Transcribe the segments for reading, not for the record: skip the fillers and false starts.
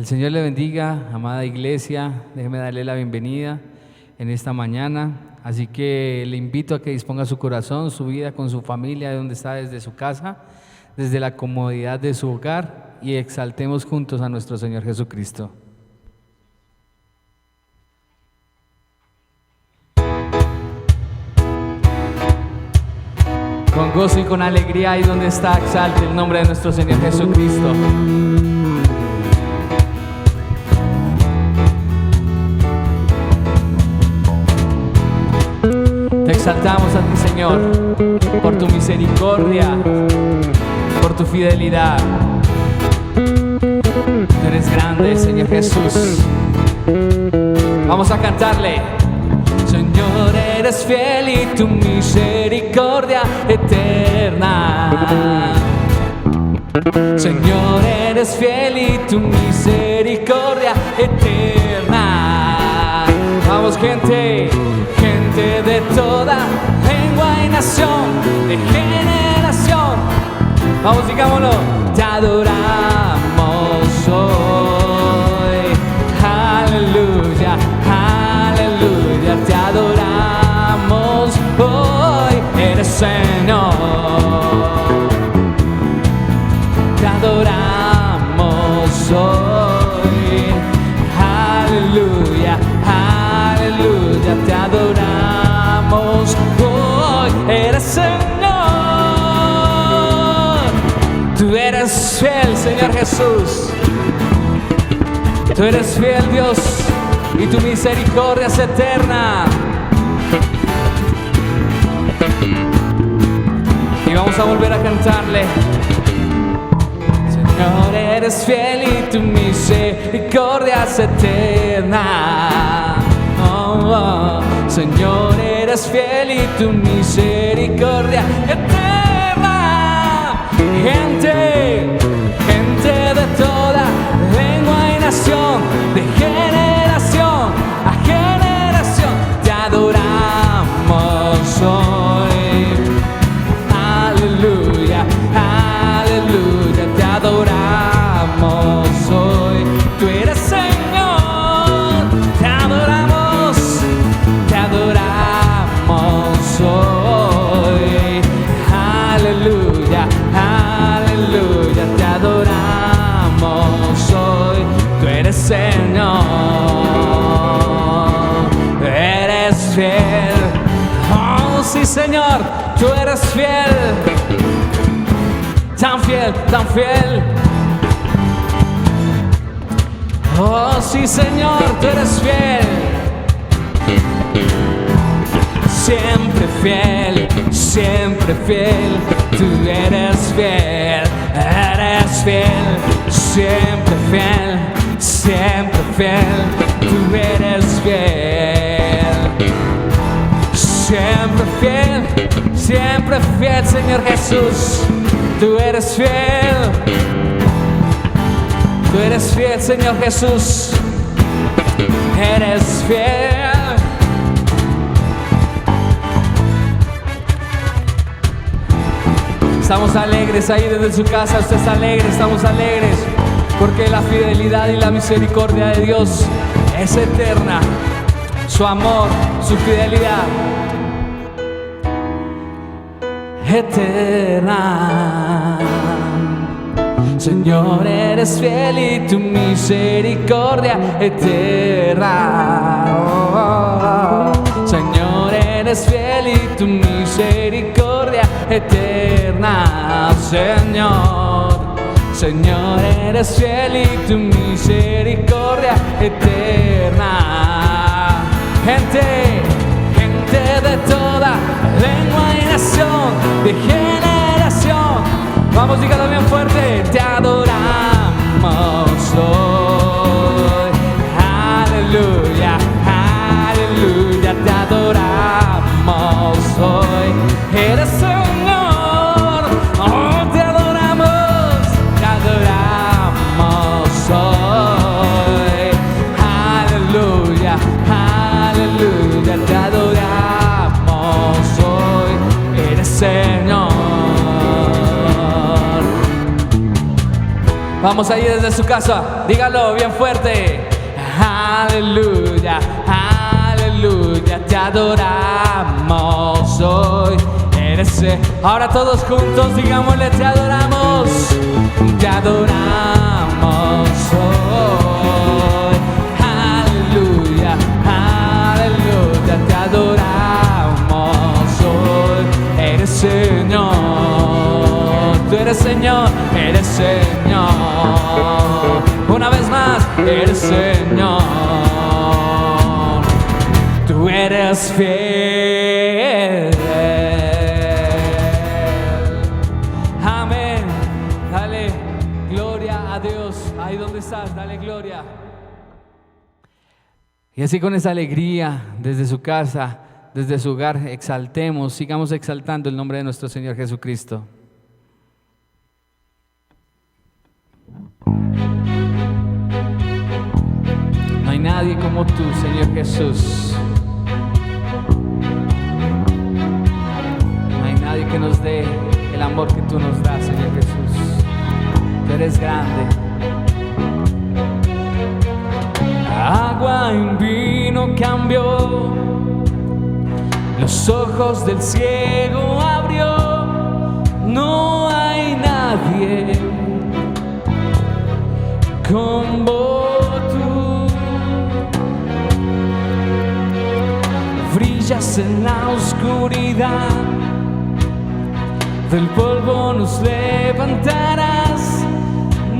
El Señor le bendiga, amada iglesia. Déjeme darle la bienvenida en esta mañana. Así que le invito a que disponga su corazón, su vida con su familia, de donde está, desde su casa, desde la comodidad de su hogar, y exaltemos juntos a nuestro Señor Jesucristo. Con gozo y con alegría, ahí donde está, exalte el nombre de nuestro Señor Jesucristo. Te exaltamos a ti, Señor, por tu misericordia, por tu fidelidad. Tú eres grande, Señor Jesús. Vamos a cantarle. Señor, eres fiel y tu misericordia eterna. Señor, eres fiel y tu misericordia eterna. Vamos, gente, gente de toda lengua y nación, de generación. Vamos, digámoslo. Te adoramos hoy. Aleluya, aleluya. Te adoramos hoy. Eres Señor. Te adoramos hoy. Aleluya, aleluya. Te adoramos hoy. Eres Señor. Tú eres fiel, Señor Jesús. Tú eres fiel, Dios, y tu misericordia es eterna. Y vamos a volver a cantarle. Señor, eres fiel y tu misericordia es eterna. Oh, oh. Señor, eres fiel y tu misericordia eterna. Gente, gente de toda lengua y nación, de generación a generación, te adoramos hoy. Aleluya, aleluya, te adoramos hoy. Tú eres Señor, te adoramos hoy. Aleluya, aleluya, te adoramos hoy. Tú eres Señor, eres fiel. Oh, sí, Señor, tú eres fiel. Tan fiel, tan fiel. Oh, sí, Señor, tú eres fiel. Siempre fiel, siempre fiel. Tú eres fiel, siempre fiel, siempre fiel. Tú eres fiel, siempre fiel, Señor Jesús. Tú eres fiel, tú eres fiel, Señor Jesús. Eres fiel. Estamos alegres ahí desde su casa. Usted está alegre, estamos alegres, porque la fidelidad y la misericordia de Dios es eterna. Su amor, su fidelidad eterna. Señor, eres fiel y tu misericordia eterna. Oh, oh, oh. Señor, eres fiel y tu misericordia eterna. Señor, Señor, eres fiel y tu misericordia eterna. Gente, gente de toda lengua y nación, de generación. Vamos, dígalo bien fuerte. Te adoramos hoy. Aleluya, aleluya. Te adoramos hoy. Eres Señor. Oh, te adoramos hoy. Aleluya, aleluya. Te adoramos hoy. Eres Señor. Vamos ahí desde su casa, dígalo bien fuerte. Aleluya, aleluya, te adoramos hoy. Ahora todos juntos digámosle, te adoramos hoy. Aleluya, aleluya, te adoramos hoy. Eres Señor, tú eres Señor, eres Señor. Una vez más, eres Señor, tú eres fiel. Amén. Dale gloria a Dios. Ahí donde estás, dale gloria. Y así con esa alegría, desde su casa, desde su hogar, exaltemos, sigamos exaltando el nombre de nuestro Señor Jesucristo. No hay nadie como tú, Señor Jesús. No hay nadie que nos dé el amor que tú nos das, Señor Jesús. Tú eres grande. Agua en vino cambió, los ojos del ciego abrió. No hay nadie como tú. Brillas en la oscuridad, del polvo nos levantarás.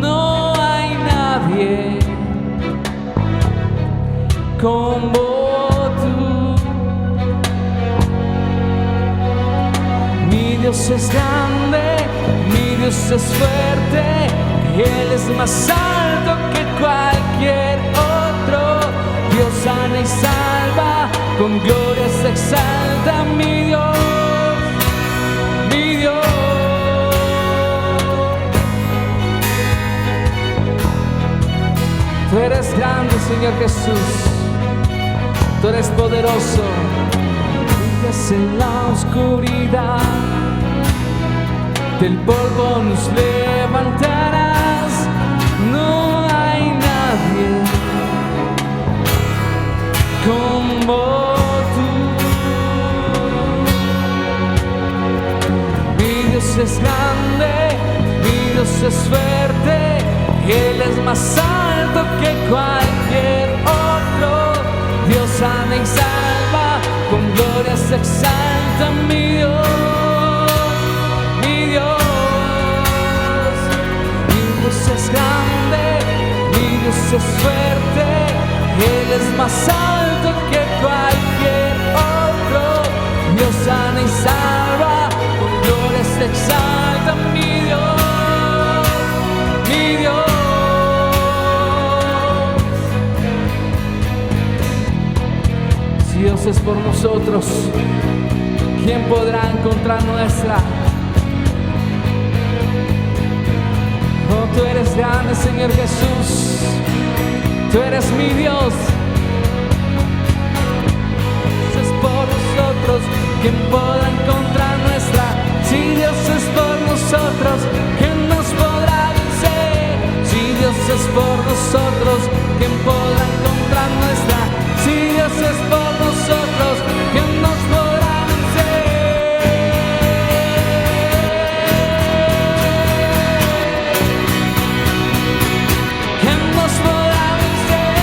No hay nadie como tú. Mi Dios es grande, mi Dios es fuerte, Él es más alto que cualquier otro. Dios sana y salva, con gloria se exalta mi Dios, mi Dios. Tú eres grande, Señor Jesús. Tú eres poderoso, brillas en la oscuridad, del polvo nos levantarás. No hay nadie como tú. Mi Dios es grande, mi Dios es fuerte, Él es más alto que cualquier otro. Dios sana y salva, con gloria se exalta mi Dios, mi Dios. Mi Dios es grande, mi Dios es fuerte, Él es más alto que cualquier otro. Dios sana y salva, con gloria se exalta mi Dios, mi Dios. Dios es por nosotros, ¿quién podrá encontrar nuestra? Oh, tú eres grande, Señor Jesús, tú eres mi Dios. Dios es por nosotros, ¿quién podrá encontrar nuestra? Si Dios es por nosotros, ¿quién nos podrá vencer? Si Dios es por nosotros, ¿quién podrá encontrar nuestra? Si Dios es por nosotros, ¿quién nos podrá vencer? ¿Quién nos podrá vencer?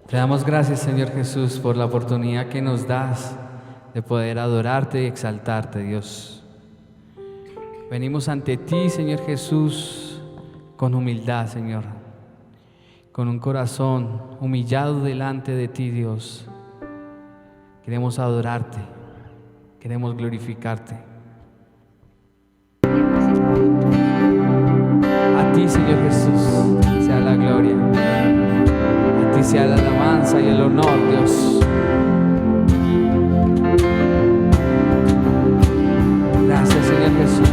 Te damos gracias, Señor Jesús, por la oportunidad que nos das de poder adorarte y exaltarte, Dios. Venimos ante ti, Señor Jesús, con humildad, Señor, con un corazón humillado delante de ti, Dios. Queremos adorarte, queremos glorificarte. A ti, Señor Jesús, sea la gloria. A ti sea la alabanza y el honor, Dios. Gracias, Señor Jesús.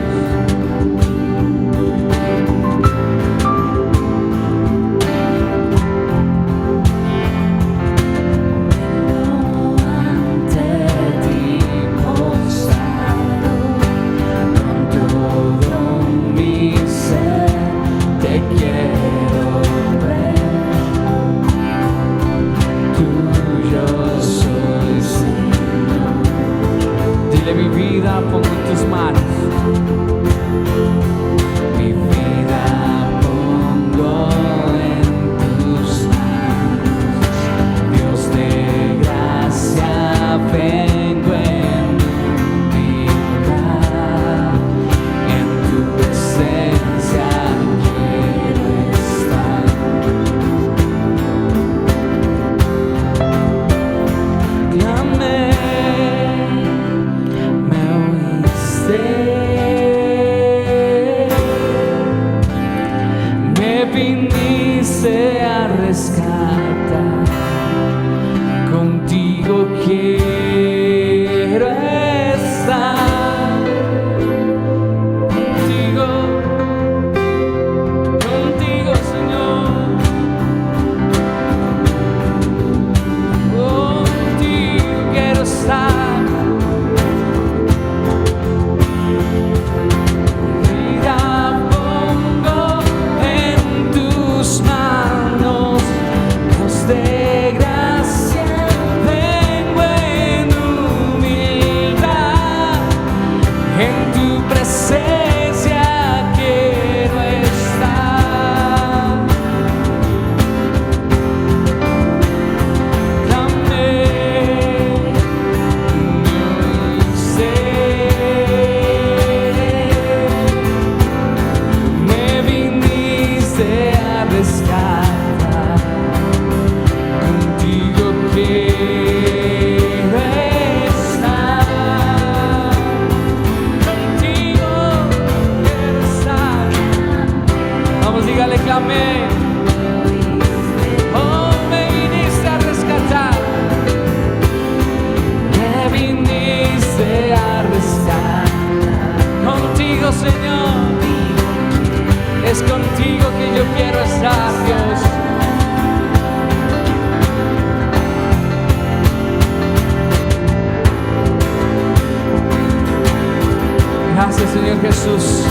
Gracias, Señor Jesús.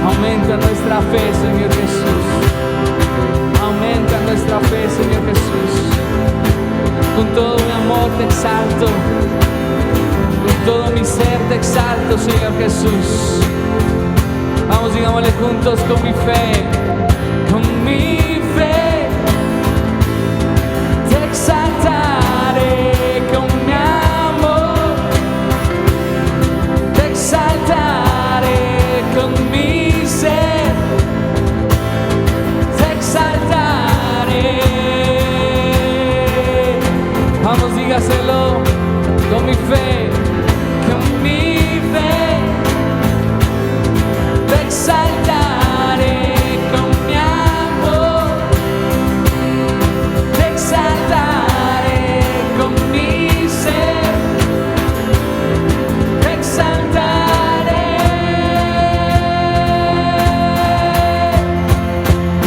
Aumenta nuestra fe, Señor Jesús. Aumenta nuestra fe, Señor Jesús. Con todo mi amor te exalto. Con todo mi ser te exalto, Señor Jesús. Vamos, digámosle juntos: con mi fe. Con mi fe te exaltaré. Con mi amor te exaltaré. Con mi ser te exaltaré. Vamos, dígaselo: con mi fe. Con mi fe te exaltaré. Con mi amor te exaltaré. Con mi ser te exaltaré.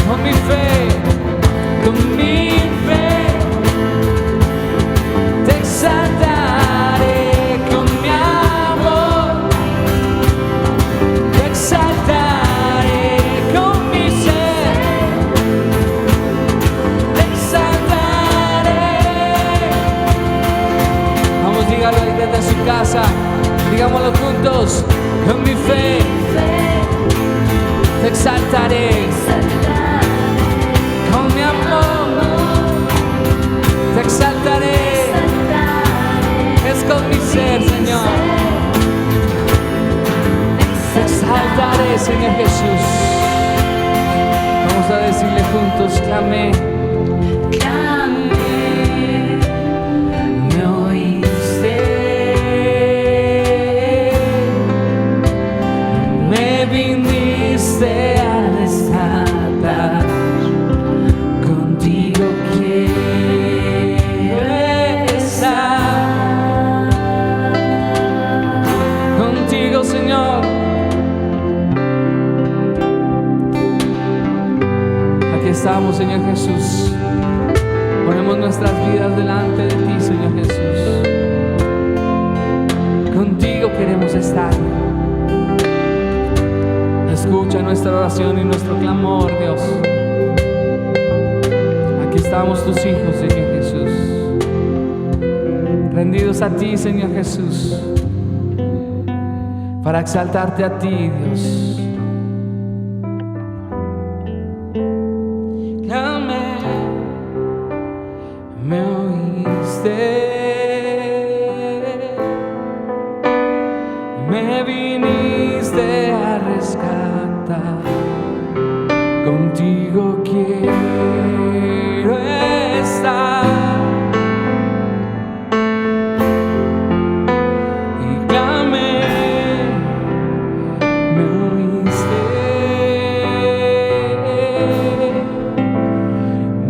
Con mi fe, con mi fe te exaltaré. Con mi amor te exaltaré. Con mi ser te exaltaré. Vamos, dígalo ahí desde su casa. Digámoslo juntos: con mi fe te exaltaré. Con mi amor exaltaré. Es con mi ser, Señor. Te exaltaré, Señor Jesús. Vamos a decirle juntos, clamé. Me oíste, me viniste a rescatar. Contigo quiero estar. Contigo, Señor. Aquí estamos, Señor Jesús. Ponemos nuestras vidas delante de ti, Señor Jesús. Contigo queremos estar. Escucha nuestra oración y nuestro clamor, Dios. Aquí estamos tus hijos, Señor Jesús. Rendidos a ti, Señor Jesús. Para exaltarte a ti, Dios. Me oíste, me viniste a rescatar. Contigo quiero estar. Y clamé, me oíste,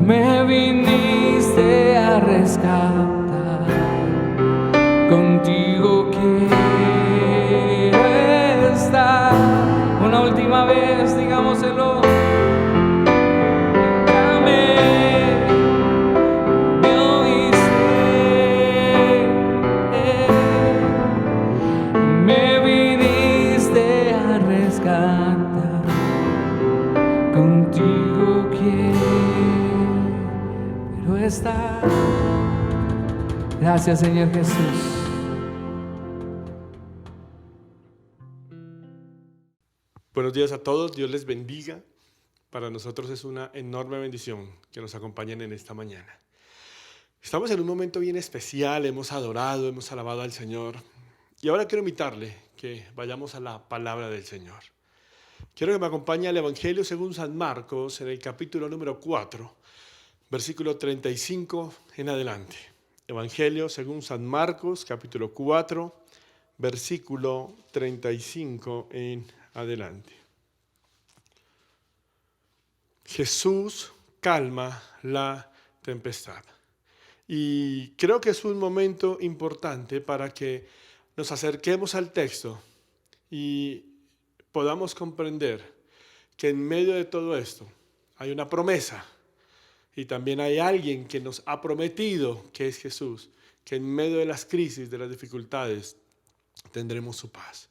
me viniste a rescatar. Contigo quiero estar. Una última vez, digámoselo. Clamé, me oíste, me viniste a rescatar. Contigo quiero estar. Gracias, Señor Jesús. Buenos días a todos, Dios les bendiga. Para nosotros es una enorme bendición que nos acompañen en esta mañana. Estamos en un momento bien especial, hemos adorado, hemos alabado al Señor. Y ahora quiero invitarle que vayamos a la palabra del Señor. Quiero que me acompañe al Evangelio según San Marcos en el capítulo número 4, versículo 35 en adelante. Evangelio según San Marcos, capítulo 4, versículo 35 en adelante. Jesús calma la tempestad. Y creo que es un momento importante para que nos acerquemos al texto y podamos comprender que en medio de todo esto hay una promesa. Y también hay alguien que nos ha prometido, que es Jesús, que en medio de las crisis, de las dificultades, tendremos su paz.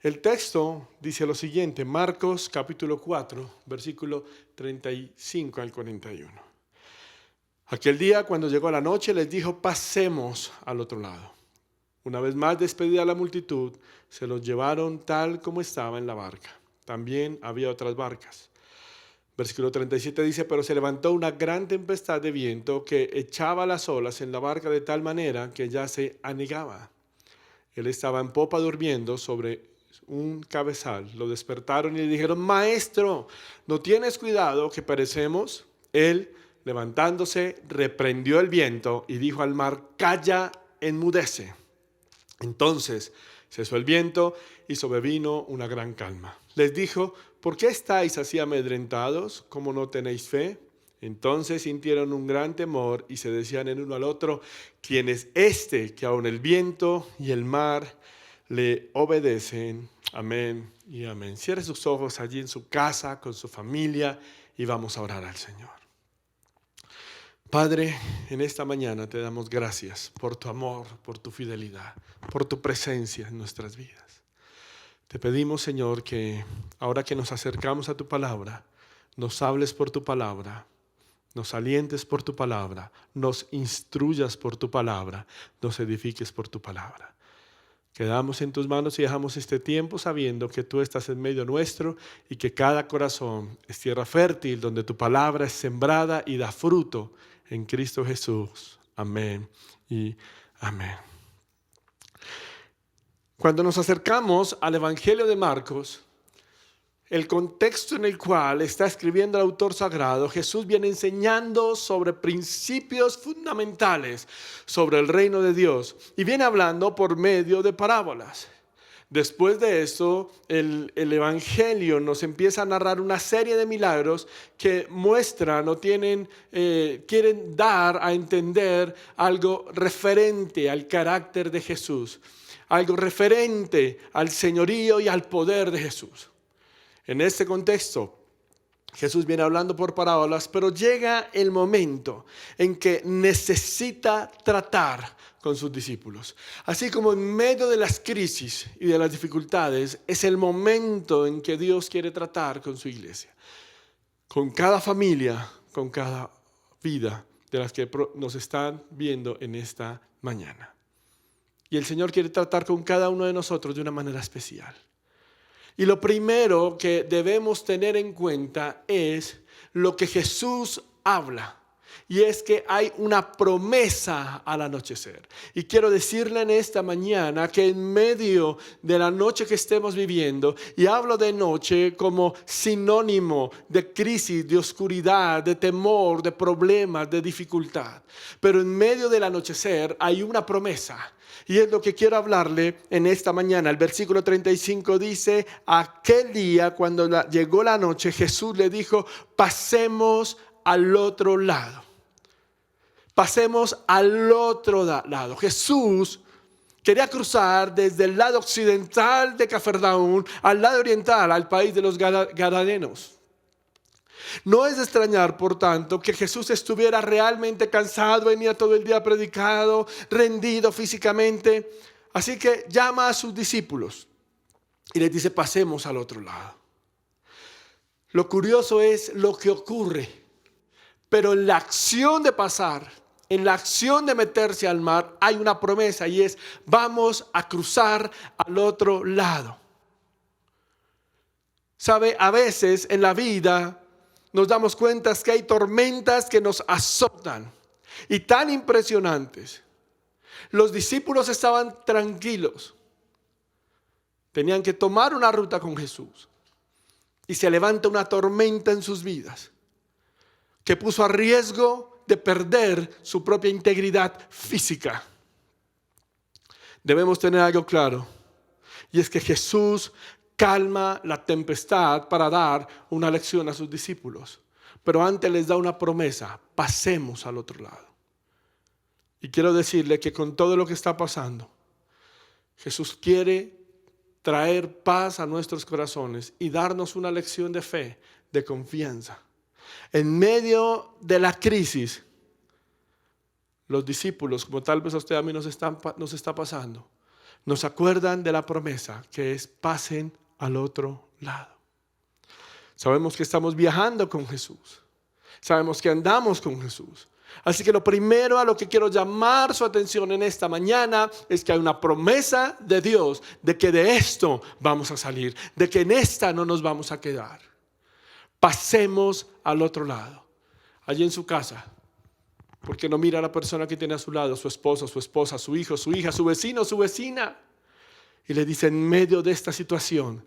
El texto dice lo siguiente, Marcos capítulo 4, versículo 35 al 41. Aquel día, cuando llegó la noche, les dijo, pasemos al otro lado. Una vez más despedida la multitud, se los llevaron tal como estaba en la barca. También había otras barcas. Versículo 37 dice, pero se levantó una gran tempestad de viento que echaba las olas en la barca de tal manera que ya se anegaba. Él estaba en popa durmiendo sobre un cabezal. Lo despertaron y le dijeron, maestro, ¿no tienes cuidado que perecemos? Él, levantándose, reprendió el viento y dijo al mar, calla, enmudece. Entonces cesó el viento y sobrevino una gran calma. Les dijo, ¿por qué estáis así amedrentados? ¿Cómo no tenéis fe? Entonces sintieron un gran temor y se decían el uno al otro, ¿quién es este que aun el viento y el mar le obedecen? Amén y amén. Cierre sus ojos allí en su casa, con su familia, y vamos a orar al Señor. Padre, en esta mañana te damos gracias por tu amor, por tu fidelidad, por tu presencia en nuestras vidas. Te pedimos, Señor, que ahora que nos acercamos a tu palabra, nos hables por tu palabra, nos alientes por tu palabra, nos instruyas por tu palabra, nos edifiques por tu palabra. Quedamos en tus manos y dejamos este tiempo sabiendo que tú estás en medio nuestro y que cada corazón es tierra fértil donde tu palabra es sembrada y da fruto en Cristo Jesús. Amén y amén. Cuando nos acercamos al Evangelio de Marcos, el contexto en el cual está escribiendo el autor sagrado, Jesús viene enseñando sobre principios fundamentales sobre el reino de Dios y viene hablando por medio de parábolas. Después de eso, el Evangelio nos empieza a narrar una serie de milagros que muestran o quieren dar a entender algo referente al carácter de Jesús, algo referente al señorío y al poder de Jesús. En este contexto, Jesús viene hablando por parábolas, pero llega el momento en que necesita tratar con sus discípulos. Así como en medio de las crisis y de las dificultades, es el momento en que Dios quiere tratar con su iglesia. Con cada familia, con cada vida de las que nos están viendo en esta mañana. Y el Señor quiere tratar con cada uno de nosotros de una manera especial. Y lo primero que debemos tener en cuenta es lo que Jesús habla. Y es que hay una promesa al anochecer. Y quiero decirle en esta mañana que en medio de la noche que estemos viviendo, y hablo de noche como sinónimo de crisis, de oscuridad, de temor, de problemas, de dificultad. Pero en medio del anochecer hay una promesa. Y es lo que quiero hablarle en esta mañana. El versículo 35 dice: aquel día cuando llegó la noche, Jesús le dijo: pasemos al otro lado. Pasemos al otro lado. Jesús quería cruzar desde el lado occidental de Cafarnaúm al lado oriental, al país de los Gadarenos. No es de extrañar, por tanto, que Jesús estuviera realmente cansado, venía todo el día predicado, rendido físicamente. Así que llama a sus discípulos y les dice: pasemos al otro lado. Lo curioso es lo que ocurre, pero en la acción de pasar, en la acción de meterse al mar, hay una promesa y es: vamos a cruzar al otro lado. ¿Sabe? A veces en la vida nos damos cuenta que hay tormentas que nos azotan y tan impresionantes. Los discípulos estaban tranquilos. Tenían que tomar una ruta con Jesús. Y se levanta una tormenta en sus vidas que puso a riesgo de perder su propia integridad física. Debemos tener algo claro, y es que Jesús calma la tempestad para dar una lección a sus discípulos. Pero antes les da una promesa: pasemos al otro lado. Y quiero decirle que con todo lo que está pasando, Jesús quiere traer paz a nuestros corazones y darnos una lección de fe, de confianza. En medio de la crisis, los discípulos, como tal vez a usted a mí nos está pasando, nos acuerdan de la promesa que es: pasen al otro lado. Sabemos que estamos viajando con Jesús. Sabemos que andamos con Jesús. Así que lo primero a lo que quiero llamar su atención en esta mañana es que hay una promesa de Dios de que de esto vamos a salir, de que en esta no nos vamos a quedar. Pasemos al otro lado. Allí en su casa, ¿por qué no mira a la persona que tiene a su lado, su esposo, su esposa, su hijo, su hija, su vecino, su vecina? Y le dice: en medio de esta situación,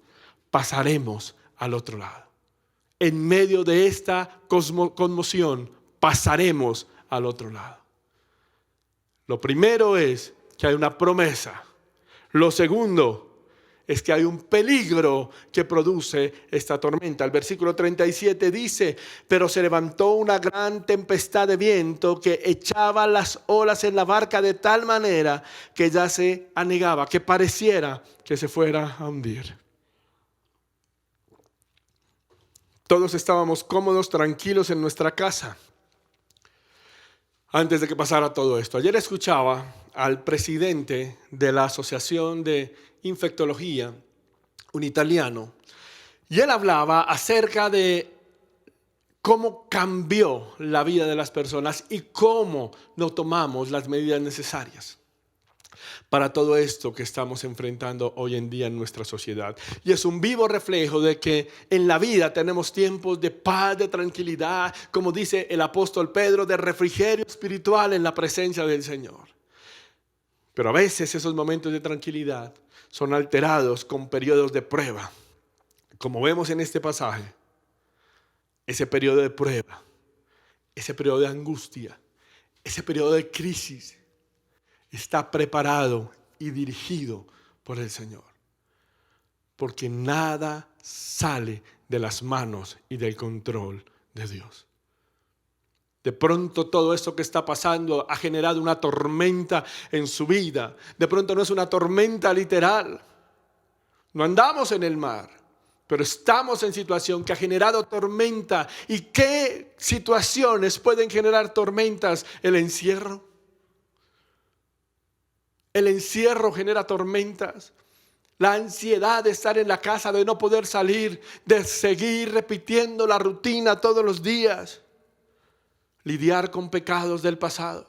pasaremos al otro lado. En medio de esta conmoción, pasaremos al otro lado. Lo primero es que hay una promesa. Lo segundo es que hay un peligro que produce esta tormenta. El versículo 37 dice: pero se levantó una gran tempestad de viento que echaba las olas en la barca de tal manera que ya se anegaba, que pareciera que se fuera a hundir. Todos estábamos cómodos, tranquilos en nuestra casa antes de que pasara todo esto. Ayer escuchaba al presidente de la Asociación de Infectología, un italiano, y él hablaba acerca de cómo cambió la vida de las personas y cómo no tomamos las medidas necesarias. para todo esto que estamos enfrentando hoy en día en nuestra sociedad. Y es un vivo reflejo de que en la vida tenemos tiempos de paz, de tranquilidad, como dice el apóstol Pedro, de refrigerio espiritual en la presencia del Señor. Pero a veces esos momentos de tranquilidad son alterados con periodos de prueba. Como vemos en este pasaje, ese periodo de prueba, ese periodo de angustia, ese periodo de crisis, está preparado y dirigido por el Señor. Porque nada sale de las manos y del control de Dios. De pronto todo esto que está pasando ha generado una tormenta en su vida. De pronto no es una tormenta literal. No andamos en el mar, pero estamos en situación que ha generado tormenta. ¿Y qué situaciones pueden generar tormentas? El encierro. El encierro genera tormentas. La ansiedad de estar en la casa, de no poder salir, de seguir repitiendo la rutina todos los días. Lidiar con pecados del pasado,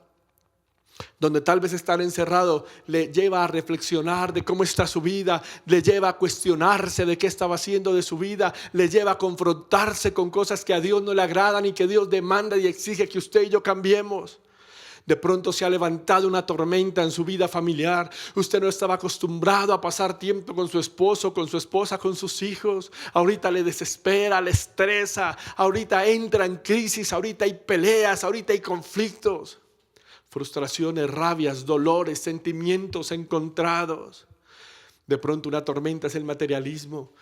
donde tal vez estar encerrado le lleva a reflexionar de cómo está su vida, le lleva a cuestionarse de qué estaba haciendo de su vida, le lleva a confrontarse con cosas que a Dios no le agradan y que Dios demanda y exige que usted y yo cambiemos. De pronto se ha levantado una tormenta en su vida familiar. Usted no estaba acostumbrado a pasar tiempo con su esposo, con su esposa, con sus hijos. Ahorita le desespera, le estresa. Ahorita entra en crisis, ahorita hay peleas, ahorita hay conflictos. Frustraciones, rabias, dolores, sentimientos encontrados. De pronto una tormenta es el materialismo.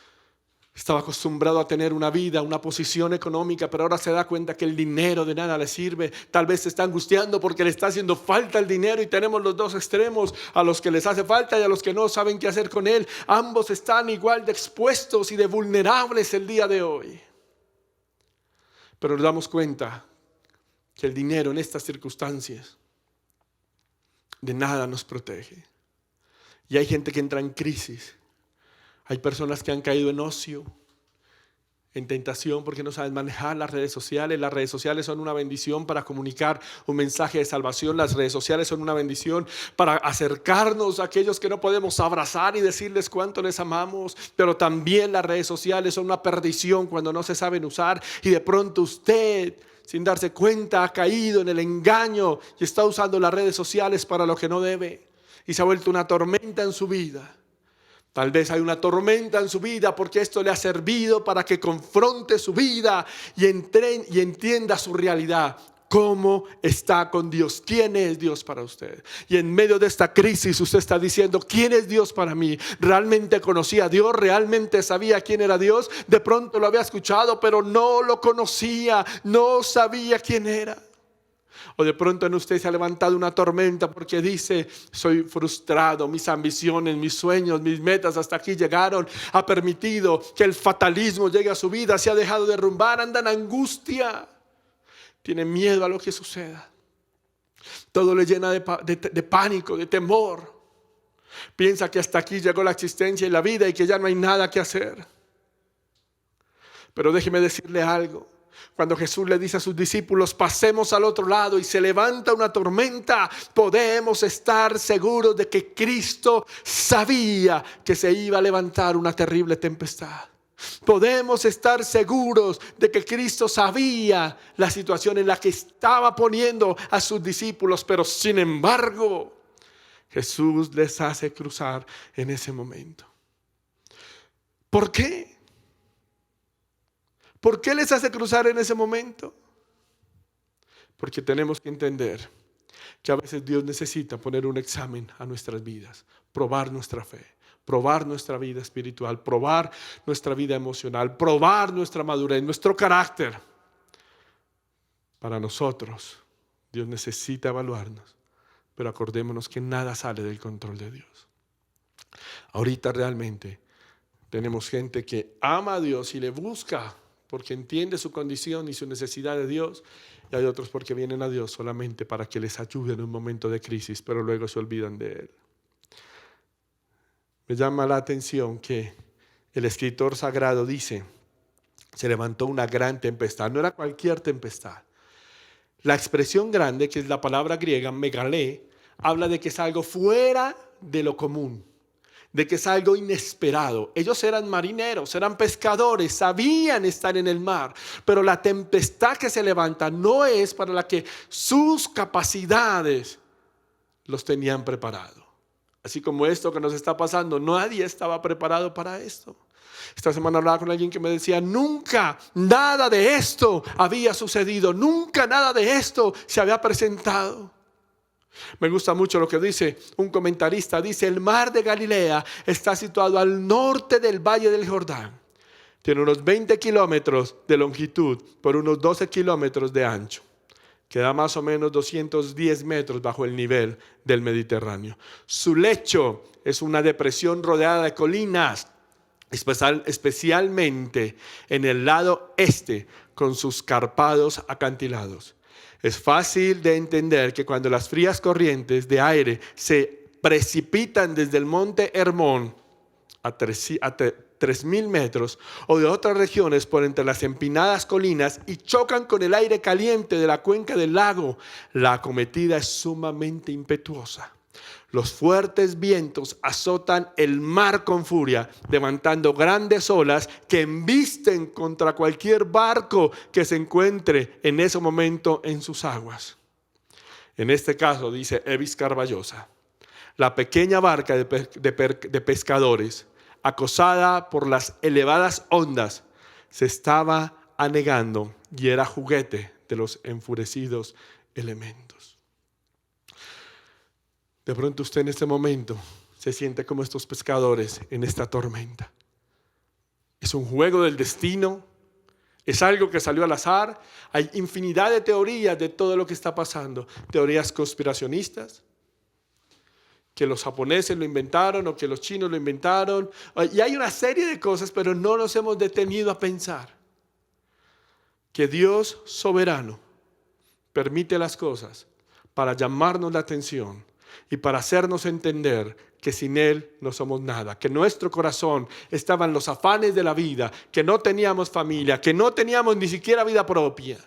Estaba acostumbrado a tener una vida, una posición económica, pero ahora se da cuenta que el dinero de nada le sirve. Tal vez se está angustiando porque le está haciendo falta el dinero y tenemos los dos extremos, a los que les hace falta y a los que no saben qué hacer con él. Ambos están igual de expuestos y de vulnerables el día de hoy. Pero nos damos cuenta que el dinero en estas circunstancias de nada nos protege. Y hay gente que entra en crisis. Hay personas que han caído en ocio, en tentación porque no saben manejar las redes sociales. Las redes sociales son una bendición para comunicar un mensaje de salvación. Las redes sociales son una bendición para acercarnos a aquellos que no podemos abrazar y decirles cuánto les amamos. Pero también las redes sociales son una perdición cuando no se saben usar. Y de pronto usted, sin darse cuenta, ha caído en el engaño y está usando las redes sociales para lo que no debe. Y se ha vuelto una tormenta en su vida. Tal vez hay una tormenta en su vida porque esto le ha servido para que confronte su vida y entienda su realidad. ¿Cómo está con Dios? ¿Quién es Dios para usted? Y en medio de esta crisis usted está diciendo, ¿quién es Dios para mí? ¿Realmente conocía a Dios? ¿Realmente sabía quién era Dios? De pronto lo había escuchado, pero no lo conocía, no sabía quién era. O de pronto en usted se ha levantado una tormenta porque dice, soy frustrado, mis ambiciones, mis sueños, mis metas hasta aquí llegaron. Ha permitido que el fatalismo llegue a su vida, se ha dejado derrumbar, anda en angustia. Tiene miedo a lo que suceda. Todo le llena de pánico, de temor. Piensa que hasta aquí llegó la existencia y la vida y que ya no hay nada que hacer. Pero déjeme decirle algo. Cuando Jesús le dice a sus discípulos, pasemos al otro lado y se levanta una tormenta, podemos estar seguros de que Cristo sabía que se iba a levantar una terrible tempestad. Podemos estar seguros de que Cristo sabía la situación en la que estaba poniendo a sus discípulos, pero sin embargo, Jesús les hace cruzar en ese momento. ¿Por qué? ¿Por qué les hace cruzar en ese momento? Porque tenemos que entender que a veces Dios necesita poner un examen a nuestras vidas, probar nuestra fe, probar nuestra vida espiritual, probar nuestra vida emocional, probar nuestra madurez, nuestro carácter. Para nosotros, Dios necesita evaluarnos, pero acordémonos que nada sale del control de Dios. Ahorita realmente tenemos gente que ama a Dios y le busca porque entiende su condición y su necesidad de Dios, y hay otros porque vienen a Dios solamente para que les ayude en un momento de crisis, pero luego se olvidan de Él. Me llama la atención que el escritor sagrado dice, se levantó una gran tempestad, no era cualquier tempestad. La expresión grande, que es la palabra griega megalé, habla de que es algo fuera de lo común, de que es algo inesperado. Ellos eran marineros, eran pescadores, sabían estar en el mar, pero la tempestad que se levanta no es para la que sus capacidades los tenían preparados. Así como esto que nos está pasando, nadie estaba preparado para esto. Esta semana hablaba con alguien que me decía, nunca nada de esto había sucedido, nunca nada de esto se había presentado. Me gusta mucho lo que dice un comentarista, dice, el mar de Galilea está situado al norte del valle del Jordán. Tiene unos 20 kilómetros de longitud por unos 12 kilómetros de ancho. Queda más o menos 210 metros bajo el nivel del Mediterráneo. Su lecho es una depresión rodeada de colinas, especialmente en el lado este, con sus carpados acantilados. Es fácil de entender que cuando las frías corrientes de aire se precipitan desde el monte Hermón a 3.000 metros o de otras regiones por entre las empinadas colinas y chocan con el aire caliente de la cuenca del lago, la acometida es sumamente impetuosa. Los fuertes vientos azotan el mar con furia, levantando grandes olas que embisten contra cualquier barco que se encuentre en ese momento en sus aguas. En este caso, dice Evis Carballosa, la pequeña barca de pescadores, acosada por las elevadas ondas, se estaba anegando y era juguete de los enfurecidos elementos. De pronto usted en este momento se siente como estos pescadores en esta tormenta. Es un juego del destino, es algo que salió al azar. Hay infinidad de teorías de todo lo que está pasando. Teorías conspiracionistas, que los japoneses lo inventaron o que los chinos lo inventaron. Y hay una serie de cosas, pero no nos hemos detenido a pensar que Dios soberano permite las cosas para llamarnos la atención y para hacernos entender que sin Él no somos nada, que nuestro corazón estaba en los afanes de la vida, que no teníamos familia, que no teníamos ni siquiera vida propia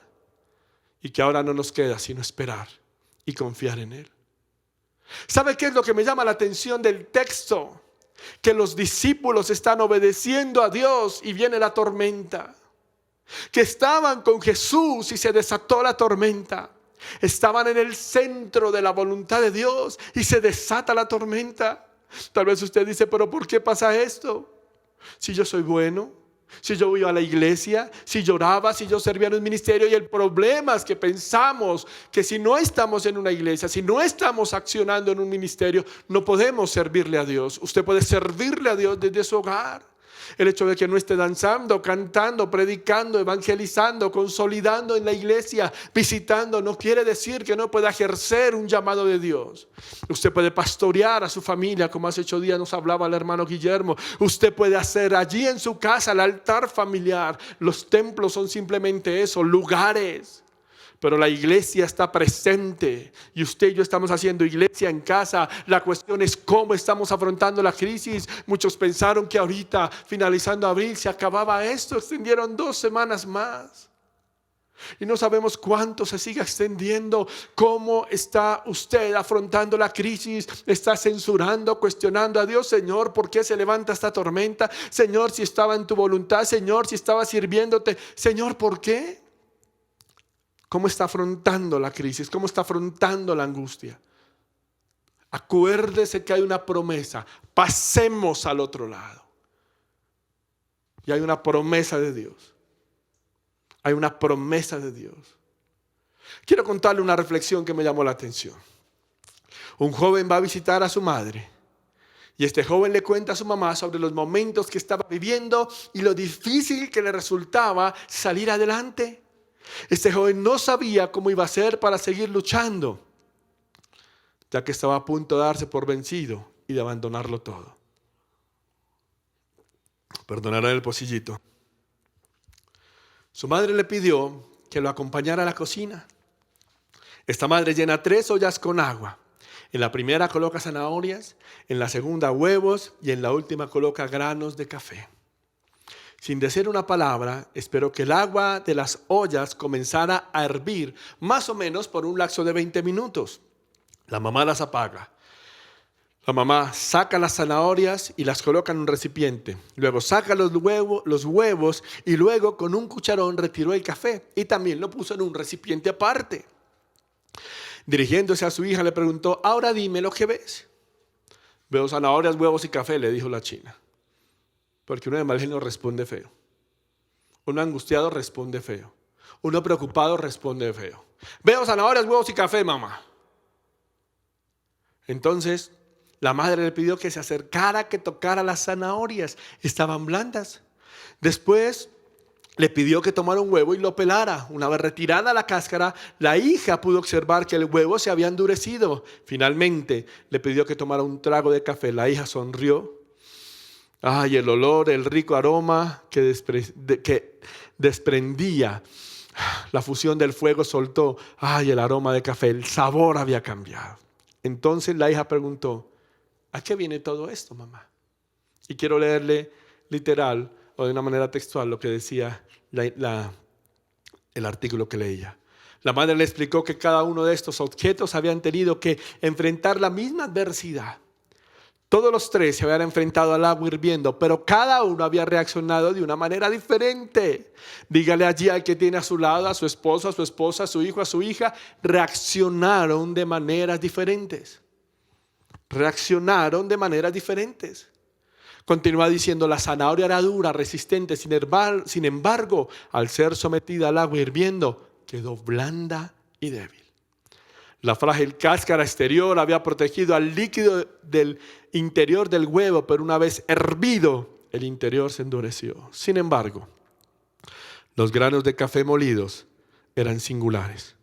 y que ahora no nos queda sino esperar y confiar en Él. ¿Sabe qué es lo que me llama la atención del texto? Que los discípulos están obedeciendo a Dios y viene la tormenta. Que estaban con Jesús y se desató la tormenta. Estaban en el centro de la voluntad de Dios y se desata la tormenta. Tal vez usted dice, pero ¿por qué pasa esto? Si yo soy bueno, si yo iba a la iglesia, si lloraba, si yo servía en un ministerio. Y el problema es que pensamos que si no estamos en una iglesia, si no estamos accionando en un ministerio, no podemos servirle a Dios. Usted puede servirle a Dios desde su hogar. El hecho de que no esté danzando, cantando, predicando, evangelizando, consolidando en la iglesia, visitando, no quiere decir que no pueda ejercer un llamado de Dios. Usted puede pastorear a su familia, como hace 8 días nos hablaba el hermano Guillermo. Usted puede hacer allí en su casa el altar familiar. Los templos son simplemente eso, lugares. Pero la iglesia está presente y usted y yo estamos haciendo iglesia en casa. La cuestión es cómo estamos afrontando la crisis. Muchos pensaron que ahorita, finalizando abril, se acababa esto. Extendieron 2 semanas más. Y no sabemos cuánto se sigue extendiendo. ¿Cómo está usted afrontando la crisis? ¿Está censurando, cuestionando a Dios? Señor, ¿por qué se levanta esta tormenta? Señor, si estaba en tu voluntad. Señor, si estaba sirviéndote. Señor, ¿por qué? ¿Cómo está afrontando la crisis? ¿Cómo está afrontando la angustia? Acuérdese que hay una promesa. Pasemos al otro lado. Y hay una promesa de Dios. Hay una promesa de Dios. Quiero contarle una reflexión que me llamó la atención. Un joven va a visitar a su madre. Y este joven le cuenta a su mamá sobre los momentos que estaba viviendo y lo difícil que le resultaba salir adelante. Este joven no sabía cómo iba a hacer para seguir luchando, ya que estaba a punto de darse por vencido y de abandonarlo todo. Perdonarán el pocillito. Su madre le pidió que lo acompañara a la cocina. Esta madre llena 3 ollas con agua. En la primera coloca zanahorias, en la segunda huevos y en la última coloca granos de café. Sin decir una palabra, esperó que el agua de las ollas comenzara a hervir más o menos por un lapso de 20 minutos. La mamá las apaga. La mamá saca las zanahorias y las coloca en un recipiente. Luego saca los huevos y luego con un cucharón retiró el café y también lo puso en un recipiente aparte. Dirigiéndose a su hija le preguntó: ahora dime lo que ves. Veo zanahorias, huevos y café, le dijo la china. Porque uno de mal genio responde feo. Uno angustiado responde feo. Uno preocupado responde feo. Veo zanahorias, huevos y café, mamá. Entonces la madre le pidió que se acercara, que tocara las zanahorias. Estaban blandas. Después le pidió que tomara un huevo y lo pelara. Una vez retirada la cáscara, la hija pudo observar que el huevo se había endurecido. Finalmente le pidió que tomara un trago de café. La hija sonrió. Ay, el olor, el rico aroma que desprendía la fusión del fuego soltó. Ay, el aroma de café, el sabor había cambiado. Entonces la hija preguntó: ¿a qué viene todo esto, mamá? Y quiero leerle literal o de una manera textual lo que decía el artículo que leía. La madre le explicó que cada uno de estos objetos habían tenido que enfrentar la misma adversidad. Todos los tres se habían enfrentado al agua hirviendo, pero cada uno había reaccionado de una manera diferente. Dígale allí al que tiene a su lado, a su esposo, a su esposa, a su hijo, a su hija, reaccionaron de maneras diferentes. Reaccionaron de maneras diferentes. Continúa diciendo: la zanahoria era dura, resistente, sin embargo, al ser sometida al agua hirviendo, quedó blanda y débil. La frágil cáscara exterior había protegido al líquido del interior del huevo, pero una vez hervido, el interior se endureció. Sin embargo, los granos de café molidos eran singulares.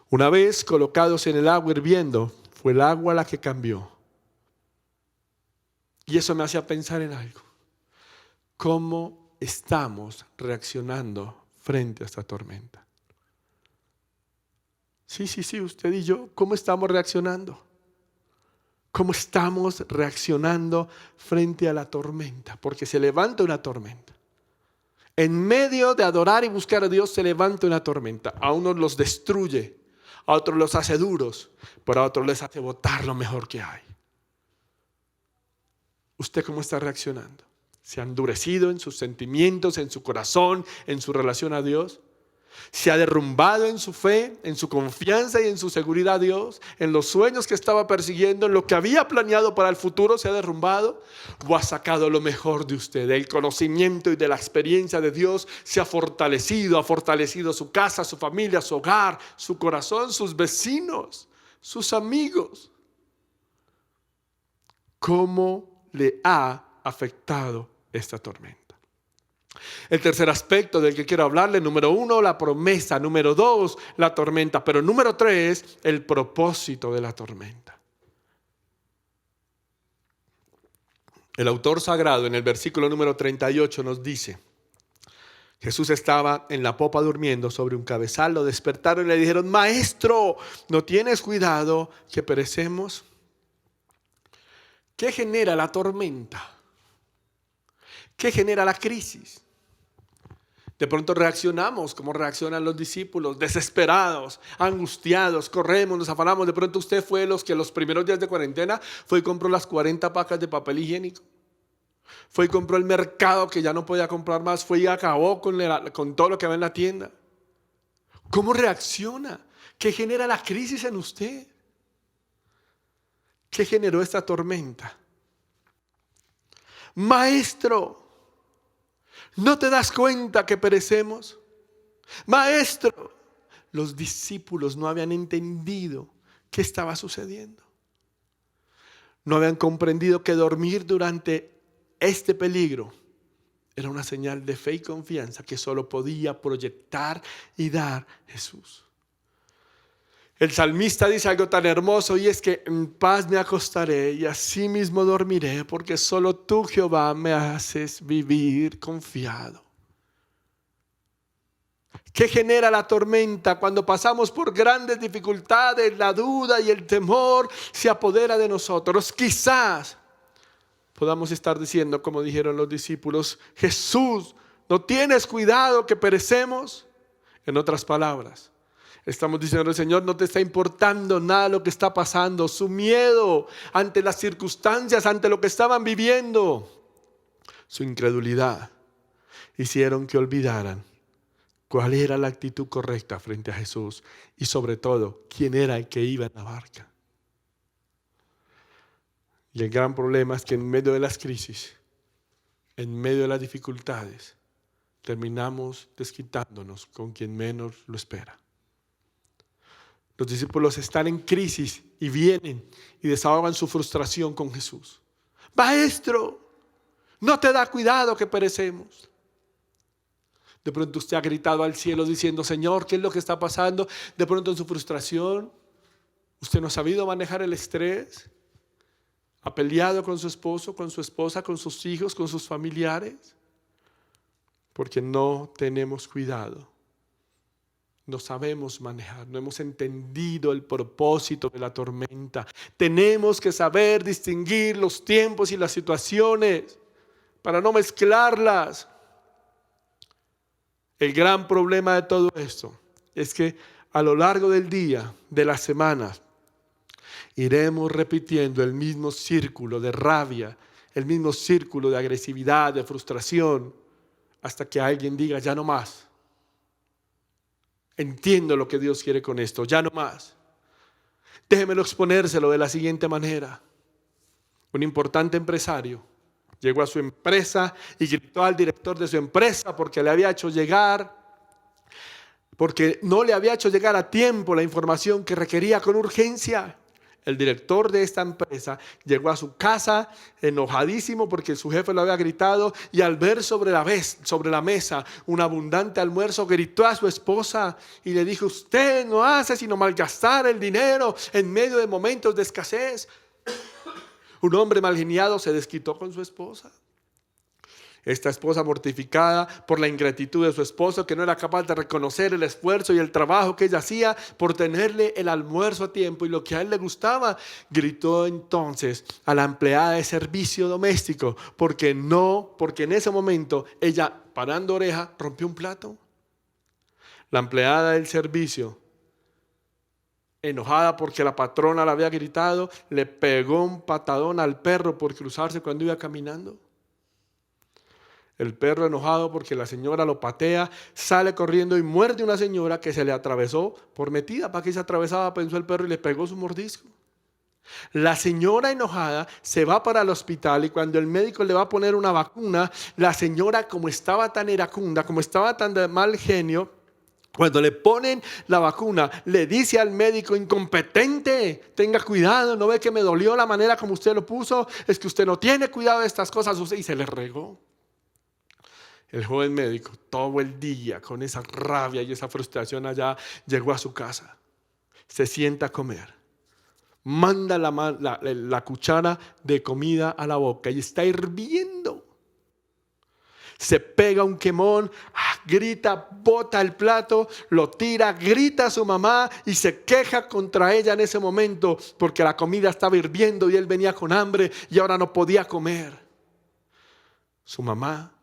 Una vez colocados en el agua hirviendo, fue el agua la que cambió. Y eso me hacía pensar en algo. ¿Cómo estamos reaccionando frente a esta tormenta? Sí, usted y yo, ¿cómo estamos reaccionando? ¿Cómo estamos reaccionando frente a la tormenta? Porque se levanta una tormenta. En medio de adorar y buscar a Dios se levanta una tormenta. A unos los destruye, a otros los hace duros, pero a otros les hace botar lo mejor que hay. ¿Usted cómo está reaccionando? ¿Se ha endurecido en sus sentimientos, en su corazón, en su relación a Dios? ¿Se ha derrumbado en su fe, en su confianza y en su seguridad a Dios? ¿En los sueños que estaba persiguiendo, en lo que había planeado para el futuro se ha derrumbado? ¿O ha sacado lo mejor de usted? El conocimiento y de la experiencia de Dios se ha fortalecido su casa, su familia, su hogar, su corazón, sus vecinos, sus amigos. ¿Cómo le ha afectado esta tormenta? El tercer aspecto del que quiero hablarle: número 1, la promesa; número 2, la tormenta; pero número 3, el propósito de la tormenta. El autor sagrado en el versículo número 38 nos dice: Jesús estaba en la popa durmiendo sobre un cabezal, lo despertaron y le dijeron: Maestro, ¿no tienes cuidado que perecemos? ¿Qué genera la tormenta? ¿Qué genera la crisis? De pronto reaccionamos como reaccionan los discípulos, desesperados, angustiados, corremos, nos afanamos. De pronto usted fue los que los primeros días de cuarentena fue y compró las 40 pacas de papel higiénico. Fue y compró el mercado que ya no podía comprar más, fue y acabó con todo lo que había en la tienda. ¿Cómo reacciona? ¿Qué genera la crisis en usted? ¿Qué generó esta tormenta? Maestro, ¿no te das cuenta que perecemos? Maestro, los discípulos no habían entendido qué estaba sucediendo. No habían comprendido que dormir durante este peligro era una señal de fe y confianza que solo podía proyectar y dar Jesús. El salmista dice algo tan hermoso, y es que en paz me acostaré y así mismo dormiré, porque solo tú, Jehová, me haces vivir confiado. ¿Qué genera la tormenta? Cuando pasamos por grandes dificultades, la duda y el temor se apodera de nosotros. Quizás podamos estar diciendo, como dijeron los discípulos: Jesús, ¿no tienes cuidado que perecemos? En otras palabras, Estamos diciendo al Señor, no te está importando nada lo que está pasando. Su miedo ante las circunstancias, ante lo que estaban viviendo, su incredulidad, hicieron que olvidaran cuál era la actitud correcta frente a Jesús y sobre todo, quién era el que iba en la barca. Y el gran problema es que en medio de las crisis, en medio de las dificultades, terminamos desquitándonos con quien menos lo espera. Los discípulos están en crisis y vienen y desahogan su frustración con Jesús. Maestro, no te da cuidado que perecemos. De pronto usted ha gritado al cielo diciendo, Señor, ¿qué es lo que está pasando? De pronto en su frustración, usted no ha sabido manejar el estrés. Ha peleado con su esposo, con su esposa, con sus hijos, con sus familiares. Porque no tenemos cuidado. No sabemos manejar, no hemos entendido el propósito de la tormenta. Tenemos que saber distinguir los tiempos y las situaciones para no mezclarlas. El gran problema de todo esto es que a lo largo del día, de las semanas, iremos repitiendo el mismo círculo de rabia, el mismo círculo de agresividad, de frustración, hasta que alguien diga, ya no más. Entiendo lo que Dios quiere con esto, ya no más. Déjemelo exponérselo de la siguiente manera. Un importante empresario llegó a su empresa y gritó al director de su empresa porque no le había hecho llegar a tiempo la información que requería con urgencia. El director de esta empresa llegó a su casa enojadísimo porque su jefe lo había gritado y al ver sobre la mesa un abundante almuerzo gritó a su esposa y le dijo, usted no hace sino malgastar el dinero en medio de momentos de escasez. Un hombre malgeniado se desquitó con su esposa. Esta esposa mortificada por la ingratitud de su esposo, que no era capaz de reconocer el esfuerzo y el trabajo que ella hacía por tenerle el almuerzo a tiempo y lo que a él le gustaba, gritó entonces a la empleada de servicio doméstico, porque en ese momento ella, parando oreja, rompió un plato. La empleada del servicio, enojada porque la patrona le había gritado, le pegó un patadón al perro por cruzarse cuando iba caminando. El perro, enojado porque la señora lo patea, sale corriendo y muerde a una señora que se le atravesó por metida. ¿Para qué se atravesaba? Pensó el perro y le pegó su mordisco. La señora, enojada, se va para el hospital y cuando el médico le va a poner una vacuna, la señora, como estaba tan iracunda, como estaba tan de mal genio, cuando le ponen la vacuna, le dice al médico, incompetente, tenga cuidado, no ve que me dolió la manera como usted lo puso, es que usted no tiene cuidado de estas cosas, y se le regó. El joven médico, todo el día con esa rabia y esa frustración allá, llegó a su casa, se sienta a comer, manda la cuchara de comida a la boca y está hirviendo. Se pega un quemón, grita, bota el plato, lo tira, grita a su mamá y se queja contra ella en ese momento porque la comida estaba hirviendo y él venía con hambre y ahora no podía comer. Su mamá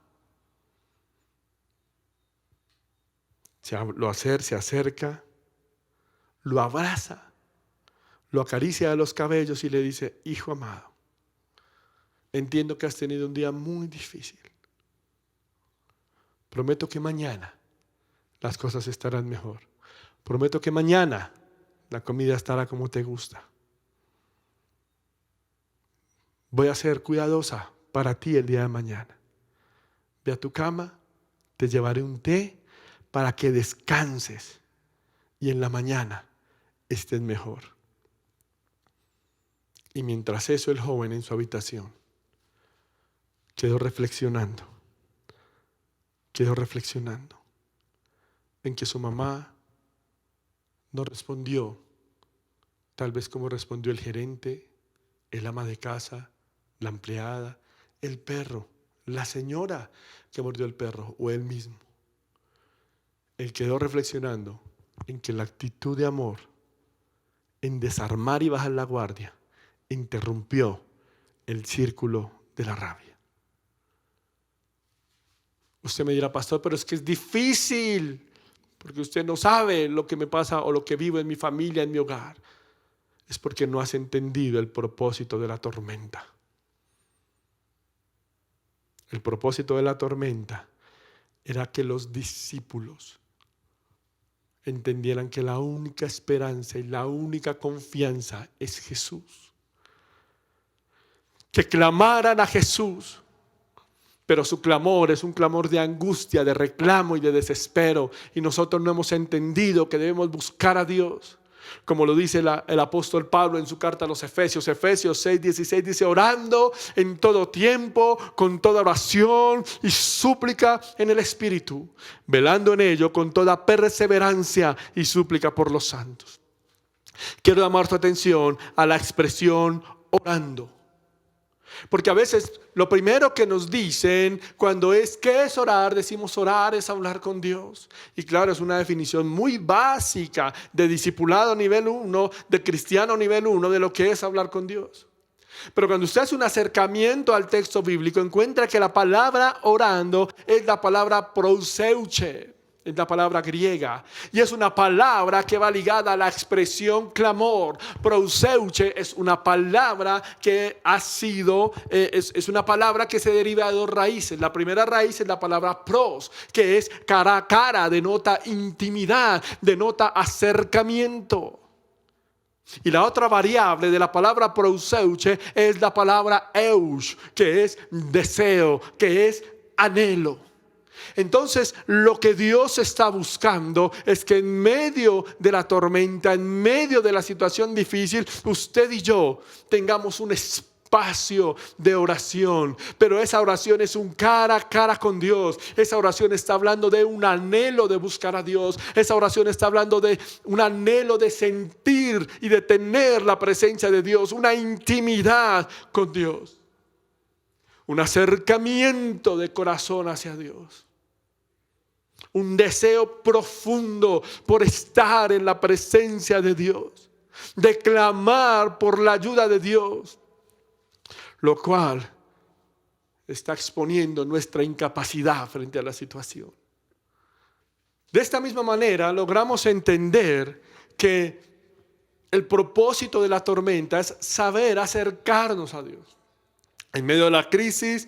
se acerca, lo abraza, lo acaricia de los cabellos y le dice, hijo amado, entiendo que has tenido un día muy difícil. Prometo que mañana las cosas estarán mejor. Prometo que mañana la comida estará como te gusta. Voy a ser cuidadosa para ti el día de mañana. Ve a tu cama, te llevaré un té para que descanses y en la mañana estés mejor. Y mientras eso, el joven en su habitación quedó reflexionando en que su mamá no respondió, tal vez como respondió el gerente, el ama de casa, la empleada, el perro, la señora que mordió el perro o él mismo. Él quedó reflexionando en que la actitud de amor, en desarmar y bajar la guardia, interrumpió el círculo de la rabia. Usted me dirá, pastor, pero es que es difícil. porque usted no sabe lo que me pasa o lo que vivo en mi familia, en mi hogar. Es porque no has entendido el propósito de la tormenta. El propósito de la tormenta era que los discípulos entendieran que la única esperanza y la única confianza es Jesús. Que clamaran a Jesús, pero su clamor es un clamor de angustia, de reclamo y de desespero. Y nosotros no hemos entendido que debemos buscar a Dios. Como lo dice el apóstol Pablo en su carta a los Efesios, Efesios 6:16, dice: orando en todo tiempo, con toda oración y súplica en el Espíritu, velando en ello con toda perseverancia y súplica por los santos. Quiero llamar tu atención a la expresión orando. Porque a veces lo primero que nos dicen cuando ¿qué es orar? Decimos orar es hablar con Dios. Y claro, es una definición muy básica de discipulado nivel 1, de cristiano nivel 1, de lo que es hablar con Dios. Pero cuando usted hace un acercamiento al texto bíblico, encuentra que la palabra orando es la palabra proseuche. Es la palabra griega y es una palabra que va ligada a la expresión clamor. Proseuche es una palabra que es una palabra que se deriva de dos raíces. La primera raíz es la palabra pros, que es cara a cara, denota intimidad, denota acercamiento. Y la otra variable de la palabra proseuche es la palabra eus, que es deseo, que es anhelo. Entonces, lo que Dios está buscando es que en medio de la tormenta, en medio de la situación difícil, usted y yo tengamos un espacio de oración. Pero esa oración es un cara a cara con Dios. Esa oración está hablando de un anhelo de buscar a Dios. Esa oración está hablando de un anhelo de sentir y de tener la presencia de Dios, una intimidad con Dios, un acercamiento de corazón hacia Dios. Un deseo profundo por estar en la presencia de Dios, de clamar por la ayuda de Dios, lo cual está exponiendo nuestra incapacidad frente a la situación. De esta misma manera logramos entender que el propósito de la tormenta es saber acercarnos a Dios. En medio de la crisis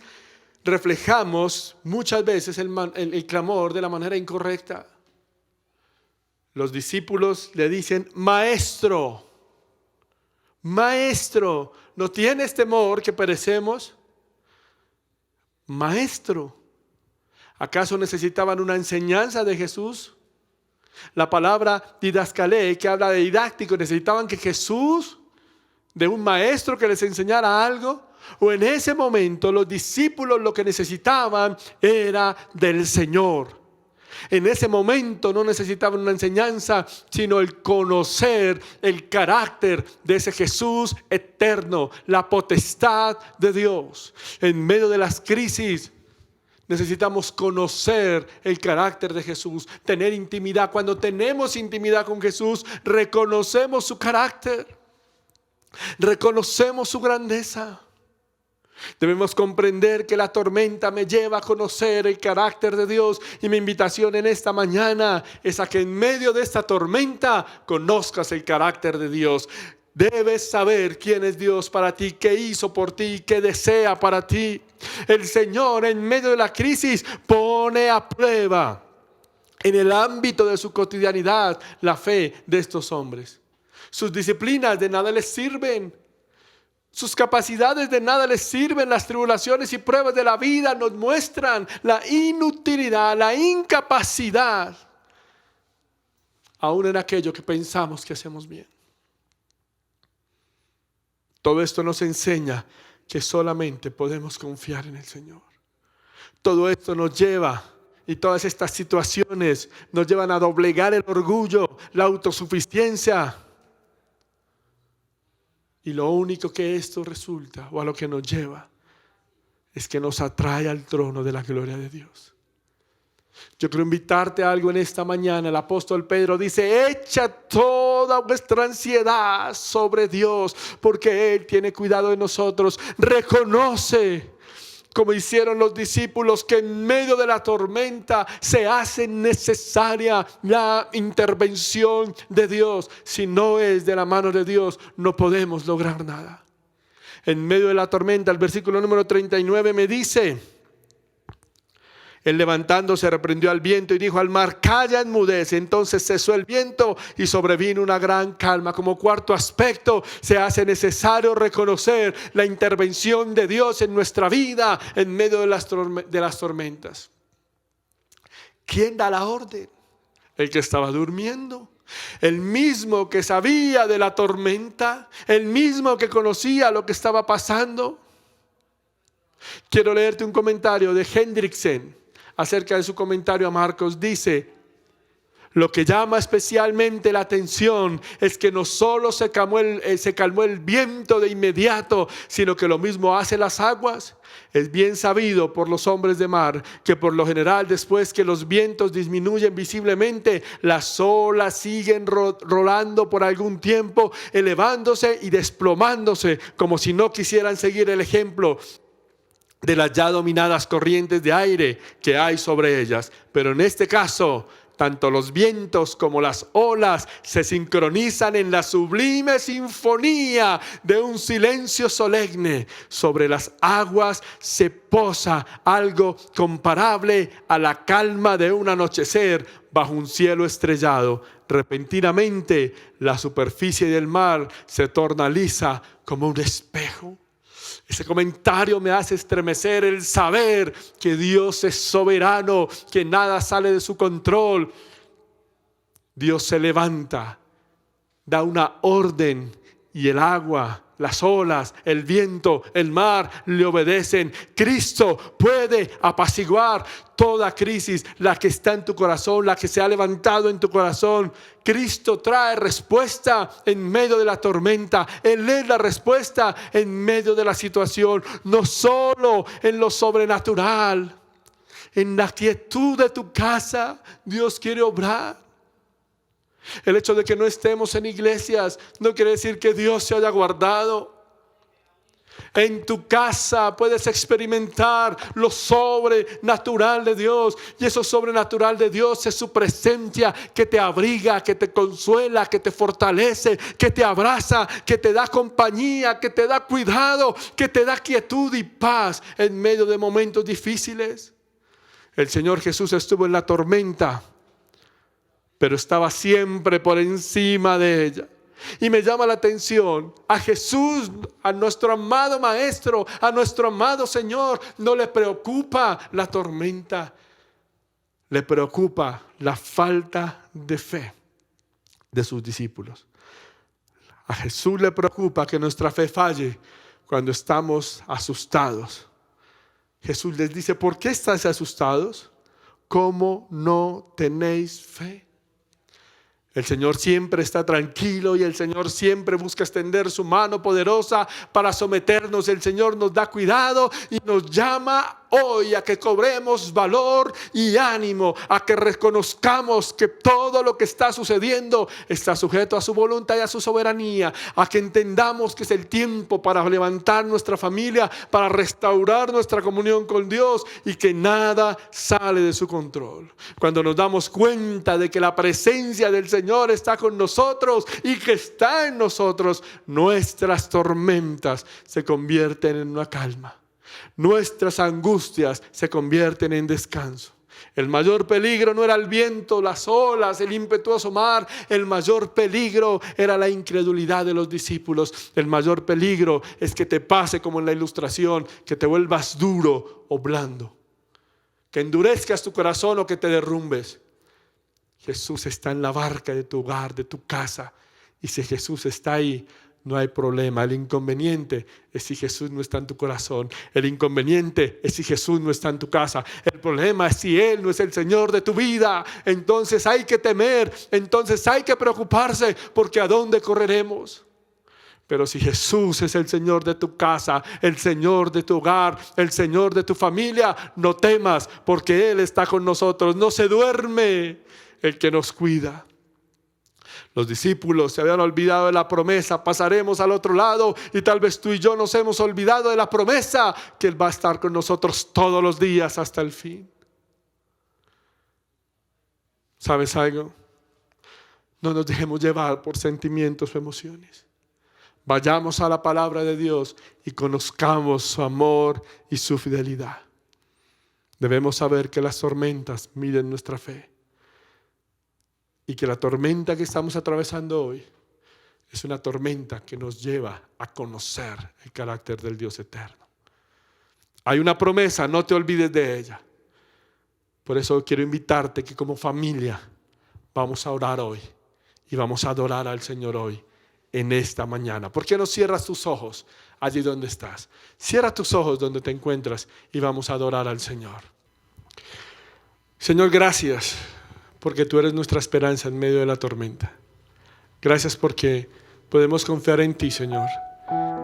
reflejamos muchas veces el clamor de la manera incorrecta. Los discípulos le dicen: Maestro, Maestro, ¿no tienes temor que perecemos? Maestro, ¿acaso necesitaban una enseñanza de Jesús? La palabra didascalé, que habla de didáctico, necesitaban que Jesús, de un maestro que les enseñara algo. O en ese momento los discípulos lo que necesitaban era del Señor. En ese momento no necesitaban una enseñanza, sino el conocer el carácter de ese Jesús eterno, la potestad de Dios. En medio de las crisis necesitamos conocer el carácter de Jesús, tener intimidad. Cuando tenemos intimidad con Jesús, reconocemos su carácter, reconocemos su grandeza. Debemos comprender que la tormenta me lleva a conocer el carácter de Dios, y mi invitación en esta mañana es a que en medio de esta tormenta conozcas el carácter de Dios. Debes saber quién es Dios para ti, qué hizo por ti, qué desea para ti. El Señor en medio de la crisis pone a prueba en el ámbito de su cotidianidad la fe de estos hombres. Sus disciplinas de nada les sirven. Sus capacidades de nada les sirven. Las tribulaciones y pruebas de la vida nos muestran la inutilidad, la incapacidad, aún en aquello que pensamos que hacemos bien. Todo esto nos enseña que solamente podemos confiar en el Señor. Todo esto nos lleva, y todas estas situaciones nos llevan a doblegar el orgullo, la autosuficiencia. Y lo único que esto resulta, o a lo que nos lleva, es que nos atrae al trono de la gloria de Dios. Yo quiero invitarte a algo en esta mañana. El apóstol Pedro dice: echa toda vuestra ansiedad sobre Dios, porque Él tiene cuidado de nosotros. Reconoce como hicieron los discípulos, que en medio de la tormenta se hace necesaria la intervención de Dios. Si no es de la mano de Dios, no podemos lograr nada. En medio de la tormenta, el versículo número 39 me dice: él levantándose reprendió al viento y dijo al mar: calla, enmudece. Entonces cesó el viento y sobrevino una gran calma. Como cuarto aspecto, se hace necesario reconocer la intervención de Dios en nuestra vida en medio de las tormentas. ¿Quién da la orden? El que estaba durmiendo. El mismo que sabía de la tormenta. El mismo que conocía lo que estaba pasando. Quiero leerte un comentario de Hendrickson acerca de su comentario a Marcos. Dice: lo que llama especialmente la atención es que no solo se calmó el viento de inmediato, sino que lo mismo hace las aguas. Es bien sabido por los hombres de mar que por lo general, después que los vientos disminuyen visiblemente, las olas siguen rolando por algún tiempo, elevándose y desplomándose, como si no quisieran seguir el ejemplo de las ya dominadas corrientes de aire que hay sobre ellas. Pero en este caso, tanto los vientos como las olas se sincronizan en la sublime sinfonía de un silencio solemne. Sobre las aguas se posa algo comparable a la calma de un anochecer bajo un cielo estrellado. Repentinamente, la superficie del mar se torna lisa como un espejo. Ese comentario me hace estremecer el saber que Dios es soberano, que nada sale de su control. Dios se levanta, da una orden y el agua, las olas, el viento, el mar le obedecen. Cristo puede apaciguar toda crisis, la que está en tu corazón, la que se ha levantado en tu corazón. Cristo trae respuesta en medio de la tormenta. Él es la respuesta en medio de la situación, no solo en lo sobrenatural. En la quietud de tu casa, Dios quiere obrar. El hecho de que no estemos en iglesias no quiere decir que Dios se haya guardado. En tu casa puedes experimentar lo sobrenatural de Dios. Y eso sobrenatural de Dios es su presencia que te abriga, que te consuela, que te fortalece, que te abraza, que te da compañía, que te da cuidado, que te da quietud y paz en medio de momentos difíciles. El Señor Jesús estuvo en la tormenta, pero estaba siempre por encima de ella. Y me llama la atención, a Jesús, a nuestro amado Maestro, a nuestro amado Señor, no le preocupa la tormenta, le preocupa la falta de fe de sus discípulos. A Jesús le preocupa que nuestra fe falle cuando estamos asustados. Jesús les dice: ¿por qué estáis asustados? ¿Cómo no tenéis fe? El Señor siempre está tranquilo y el Señor siempre busca extender su mano poderosa para someternos. El Señor nos da cuidado y nos llama hoy a que cobremos valor y ánimo, a que reconozcamos que todo lo que está sucediendo está sujeto a su voluntad y a su soberanía, a que entendamos que es el tiempo para levantar nuestra familia, para restaurar nuestra comunión con Dios y que nada sale de su control. Cuando nos damos cuenta de que la presencia del Señor está con nosotros y que está en nosotros, nuestras tormentas se convierten en una calma. Nuestras angustias se convierten en descanso. El mayor peligro no era el viento, las olas, el impetuoso mar. El mayor peligro era la incredulidad de los discípulos. El mayor peligro es que te pase como en la ilustración, que te vuelvas duro o blando, que endurezcas tu corazón o que te derrumbes. Jesús está en la barca de tu hogar, de tu casa. Y si Jesús está ahí, no hay problema. El inconveniente es si Jesús no está en tu corazón. El inconveniente es si Jesús no está en tu casa. El problema es si Él no es el Señor de tu vida. Entonces hay que temer, entonces hay que preocuparse, porque ¿a dónde correremos? Pero si Jesús es el Señor de tu casa, el Señor de tu hogar, el Señor de tu familia, no temas, porque Él está con nosotros. No se duerme el que nos cuida. Los discípulos se habían olvidado de la promesa, pasaremos al otro lado, y tal vez tú y yo nos hemos olvidado de la promesa que Él va a estar con nosotros todos los días hasta el fin. ¿Sabes algo? No nos dejemos llevar por sentimientos o emociones. Vayamos a la palabra de Dios y conozcamos su amor y su fidelidad. Debemos saber que las tormentas miden nuestra fe. Y que la tormenta que estamos atravesando hoy es una tormenta que nos lleva a conocer el carácter del Dios eterno. Hay una promesa, no te olvides de ella. Por eso quiero invitarte que como familia vamos a orar hoy y vamos a adorar al Señor hoy, en esta mañana. ¿Por qué no cierras tus ojos allí donde estás? Cierra tus ojos donde te encuentras y vamos a adorar al Señor. Señor, gracias porque tú eres nuestra esperanza en medio de la tormenta. Gracias porque podemos confiar en ti, Señor,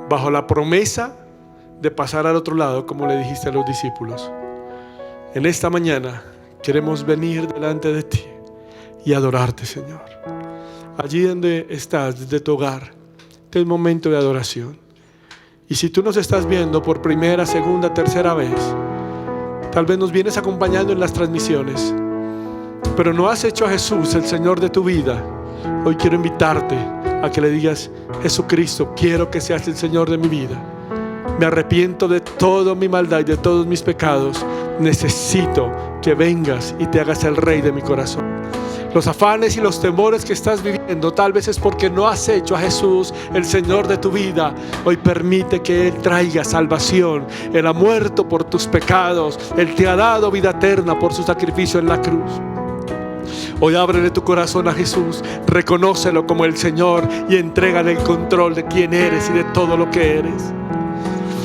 bajo la promesa de pasar al otro lado, como le dijiste a los discípulos. En esta mañana queremos venir delante de ti y adorarte, Señor. Allí donde estás, desde tu hogar, este es el momento de adoración. Y si tú nos estás viendo por primera, segunda, tercera vez, tal vez nos vienes acompañando en las transmisiones, pero no has hecho a Jesús el Señor de tu vida. Hoy quiero invitarte a que le digas: Jesucristo, quiero que seas el Señor de mi vida. Me arrepiento de toda mi maldad y de todos mis pecados. Necesito que vengas y te hagas el Rey de mi corazón. Los afanes y los temores que estás viviendo tal vez es porque no has hecho a Jesús el Señor de tu vida. Hoy permite que Él traiga salvación. Él ha muerto por tus pecados. Él te ha dado vida eterna por su sacrificio en la cruz. Hoy ábrele tu corazón a Jesús, reconócelo como el Señor y entrégale el control de quién eres y de todo lo que eres.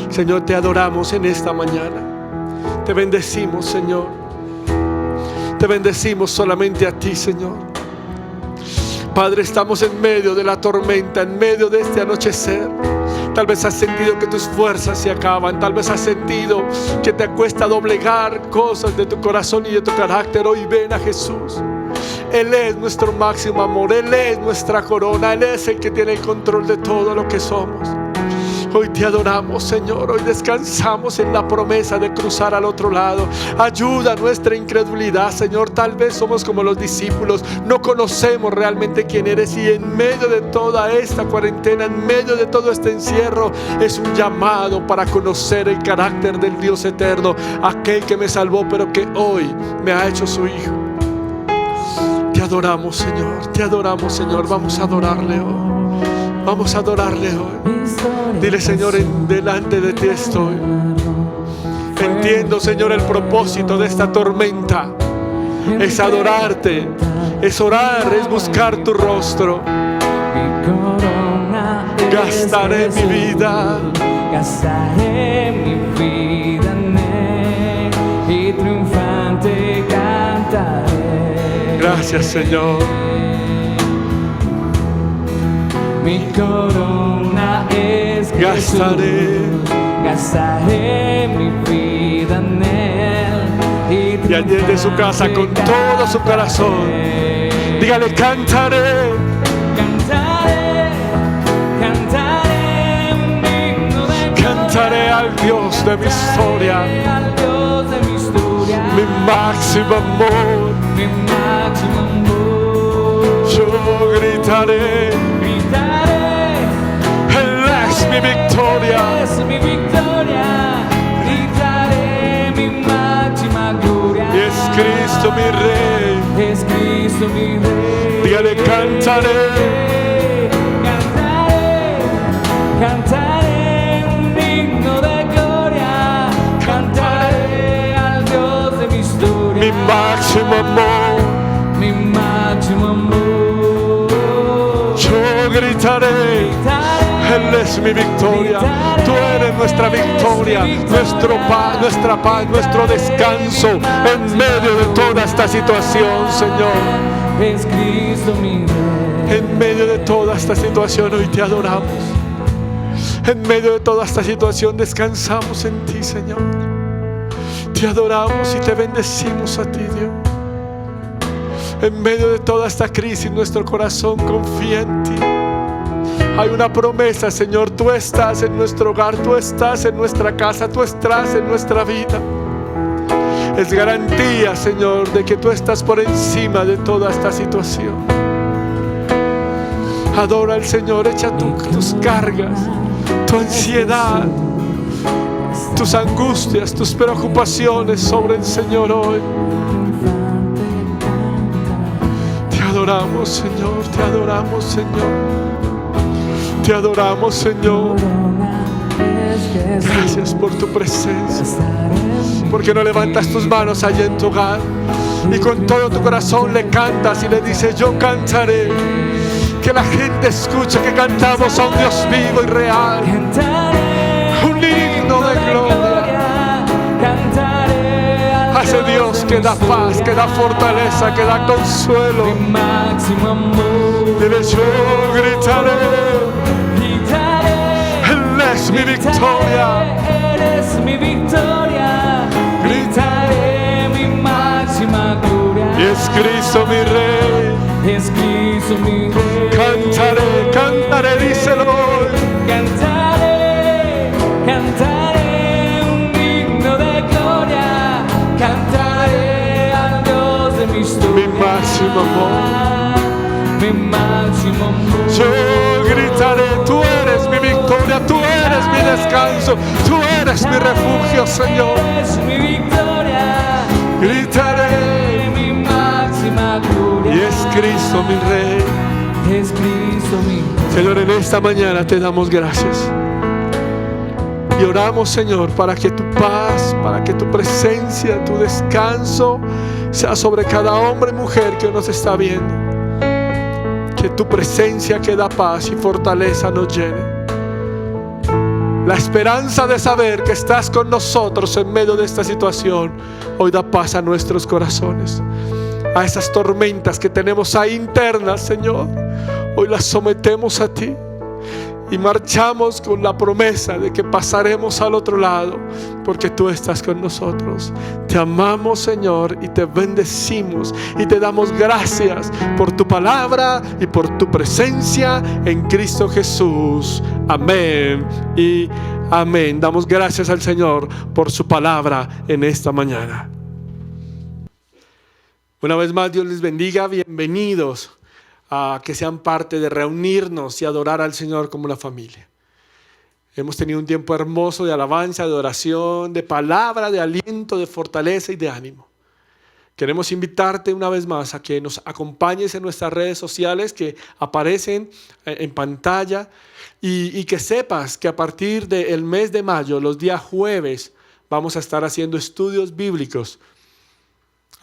Señor, te adoramos en esta mañana. Te bendecimos, Señor. Te bendecimos solamente a ti, Señor. Padre, estamos en medio de la tormenta, en medio de este anochecer. Tal vez has sentido que tus fuerzas se acaban. Tal vez has sentido que te cuesta doblegar cosas de tu corazón y de tu carácter. Hoy ven a Jesús. Él es nuestro máximo amor. Él es nuestra corona. Él es el que tiene el control de todo lo que somos. Hoy te adoramos, Señor. Hoy descansamos en la promesa de cruzar al otro lado. Ayuda nuestra incredulidad, Señor. Tal vez somos como los discípulos. No conocemos realmente quién eres. Y en medio de toda esta cuarentena, en medio de todo este encierro, es un llamado para conocer el carácter del Dios eterno. Aquel que me salvó, pero que hoy me ha hecho su Hijo. Te adoramos, Señor. Te adoramos, Señor. Vamos a adorarle hoy. Vamos a adorarle hoy. Dile: Señor, delante de ti estoy. Entiendo, Señor, el propósito de esta tormenta es adorarte, es orar, es buscar tu rostro. Gastaré mi vida, gastaré mi vida en él y triunfante cantaré. Gracias, Señor. Mi corona es Jesús. Gastaré mi vida en él y allí de su casa con todo su corazón, dígale: cantaré. Cantaré un himno de cantaré al Dios de mi historia, mi máximo amor. Yo gritaré: mi victoria, es mi victoria, gritaré mi máxima gloria. Y es Cristo mi Rey, es Cristo mi Rey. Dígale: cantaré, cantaré, cantaré un himno de gloria, cantaré al Dios de mi historia, mi máximo amor, mi máximo amor. Yo gritaré, Él es mi victoria. Tú eres nuestra victoria, nuestra paz, nuestro descanso en medio de toda esta situación, Señor. Es Cristo mi Rey. En medio de toda esta situación hoy te adoramos. En medio de toda esta situación descansamos en ti, Señor. Te adoramos y te bendecimos a ti, Dios. En medio de toda esta crisis, nuestro corazón confía en ti. Hay una promesa, Señor. Tú estás en nuestro hogar, tú estás en nuestra casa, tú estás en nuestra vida. Es garantía, Señor, de que tú estás por encima de toda esta situación. Adora al Señor, echa tus cargas, tu ansiedad, tus angustias, tus preocupaciones sobre el Señor hoy. Te adoramos, Señor, te adoramos, Señor. Te adoramos, Señor. Gracias por tu presencia. Porque no levantas tus manos allá en tu hogar y con todo tu corazón le cantas y le dices: yo cantaré. Que la gente escuche que cantamos a un Dios vivo y real, un himno de gloria. A ese Dios que da paz, que da fortaleza, que da consuelo. Dile: yo gritaré. Él es mi victoria. Eres mi victoria. Gritaré mi máxima gloria. Y es Cristo mi Rey. Es Cristo mi Rey. Cantaré, cantaré, díselo hoy. Cantaré, cantaré un himno de gloria. Cantaré al Dios de mi historia. Mi máximo amor. Mi máximo amor. Yo gritaré: tú eres mi victoria, tú eres mi descanso, tú eres mi refugio, Señor. Eres mi victoria. Gritaré mi máxima gloria. y es Cristo mi Rey. Es Cristo mi Rey. Señor, en esta mañana te damos gracias y oramos, Señor, para que tu paz, para que tu presencia, tu descanso sea sobre cada hombre y mujer que nos está viendo. Que tu presencia que da paz y fortaleza nos llene. La esperanza de saber que estás con nosotros en medio de esta situación hoy da paz a nuestros corazones. A esas tormentas que tenemos ahí internas, Señor, hoy las sometemos a ti y marchamos con la promesa de que pasaremos al otro lado porque tú estás con nosotros. Te amamos, Señor, y te bendecimos y te damos gracias por tu palabra y por tu presencia en Cristo Jesús. Amén y amén. Damos gracias al Señor por su palabra en esta mañana. Una vez más, Dios les bendiga. Bienvenidos a que sean parte de reunirnos y adorar al Señor como una familia. Hemos tenido un tiempo hermoso de alabanza, de oración, de palabra, de aliento, de fortaleza y de ánimo. Queremos invitarte una vez más a que nos acompañes en nuestras redes sociales que aparecen en pantalla y que sepas que a partir del mes de mayo, los días jueves, vamos a estar haciendo estudios bíblicos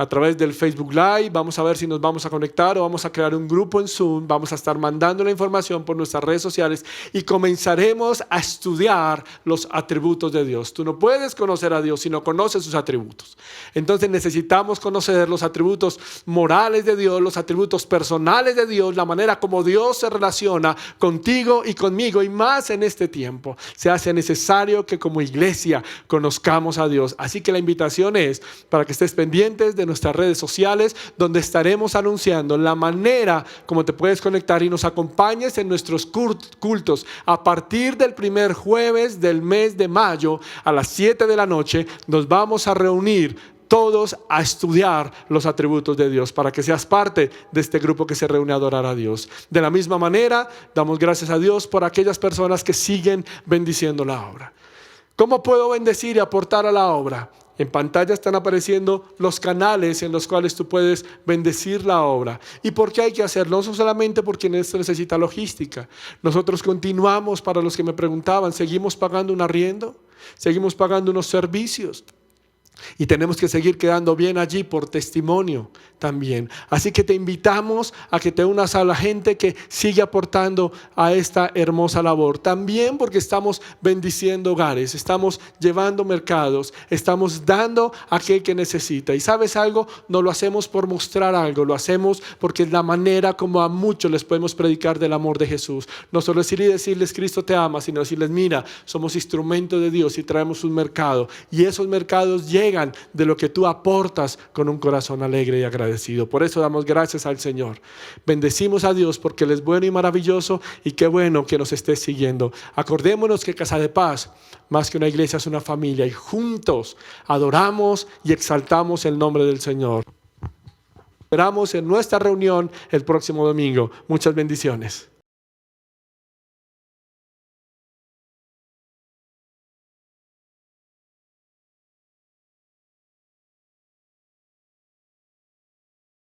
a través del Facebook Live. Vamos a ver si nos vamos a conectar o vamos a crear un grupo en Zoom. Vamos a estar mandando la información por nuestras redes sociales y comenzaremos a estudiar los atributos de Dios. Tú no puedes conocer a Dios si no conoces sus atributos. Entonces necesitamos conocer los atributos morales de Dios, los atributos personales de Dios, la manera como Dios se relaciona contigo y conmigo, y más en este tiempo. Se hace necesario que como iglesia conozcamos a Dios. Así que la invitación es para que estés pendientes de nuestras redes sociales, donde estaremos anunciando la manera como te puedes conectar y nos acompañes en nuestros cultos a partir del primer jueves del mes de mayo a las 7 de la noche. Nos vamos a reunir todos a estudiar los atributos de Dios para que seas parte de este grupo que se reúne a adorar a Dios. De la misma manera, damos gracias a Dios por aquellas personas que siguen bendiciendo la obra. ¿Cómo puedo bendecir y aportar a la obra? En pantalla están apareciendo los canales en los cuales tú puedes bendecir la obra. ¿Y por qué hay que hacerlo? No solamente porque esto necesita logística. Nosotros continuamos, para los que me preguntaban, seguimos pagando un arriendo, seguimos pagando unos servicios. Y tenemos que seguir quedando bien allí por testimonio también. Así que te invitamos a que te unas a la gente que sigue aportando a esta hermosa labor. También porque estamos bendiciendo hogares, estamos llevando mercados, estamos dando a aquel que necesita. Y ¿sabes algo? No lo hacemos por mostrar algo, lo hacemos porque es la manera como a muchos les podemos predicar del amor de Jesús. No solo decirles Cristo te ama, sino decirles: mira, somos instrumentos de Dios y traemos un mercado. Y esos mercados llegan vivan de lo que tú aportas con un corazón alegre y agradecido. Por eso damos gracias al Señor. Bendecimos a Dios porque Él es bueno y maravilloso, y qué bueno que nos estés siguiendo. Acordémonos que Casa de Paz, más que una iglesia, es una familia, y juntos adoramos y exaltamos el nombre del Señor. Esperamos en nuestra reunión el próximo domingo. Muchas bendiciones.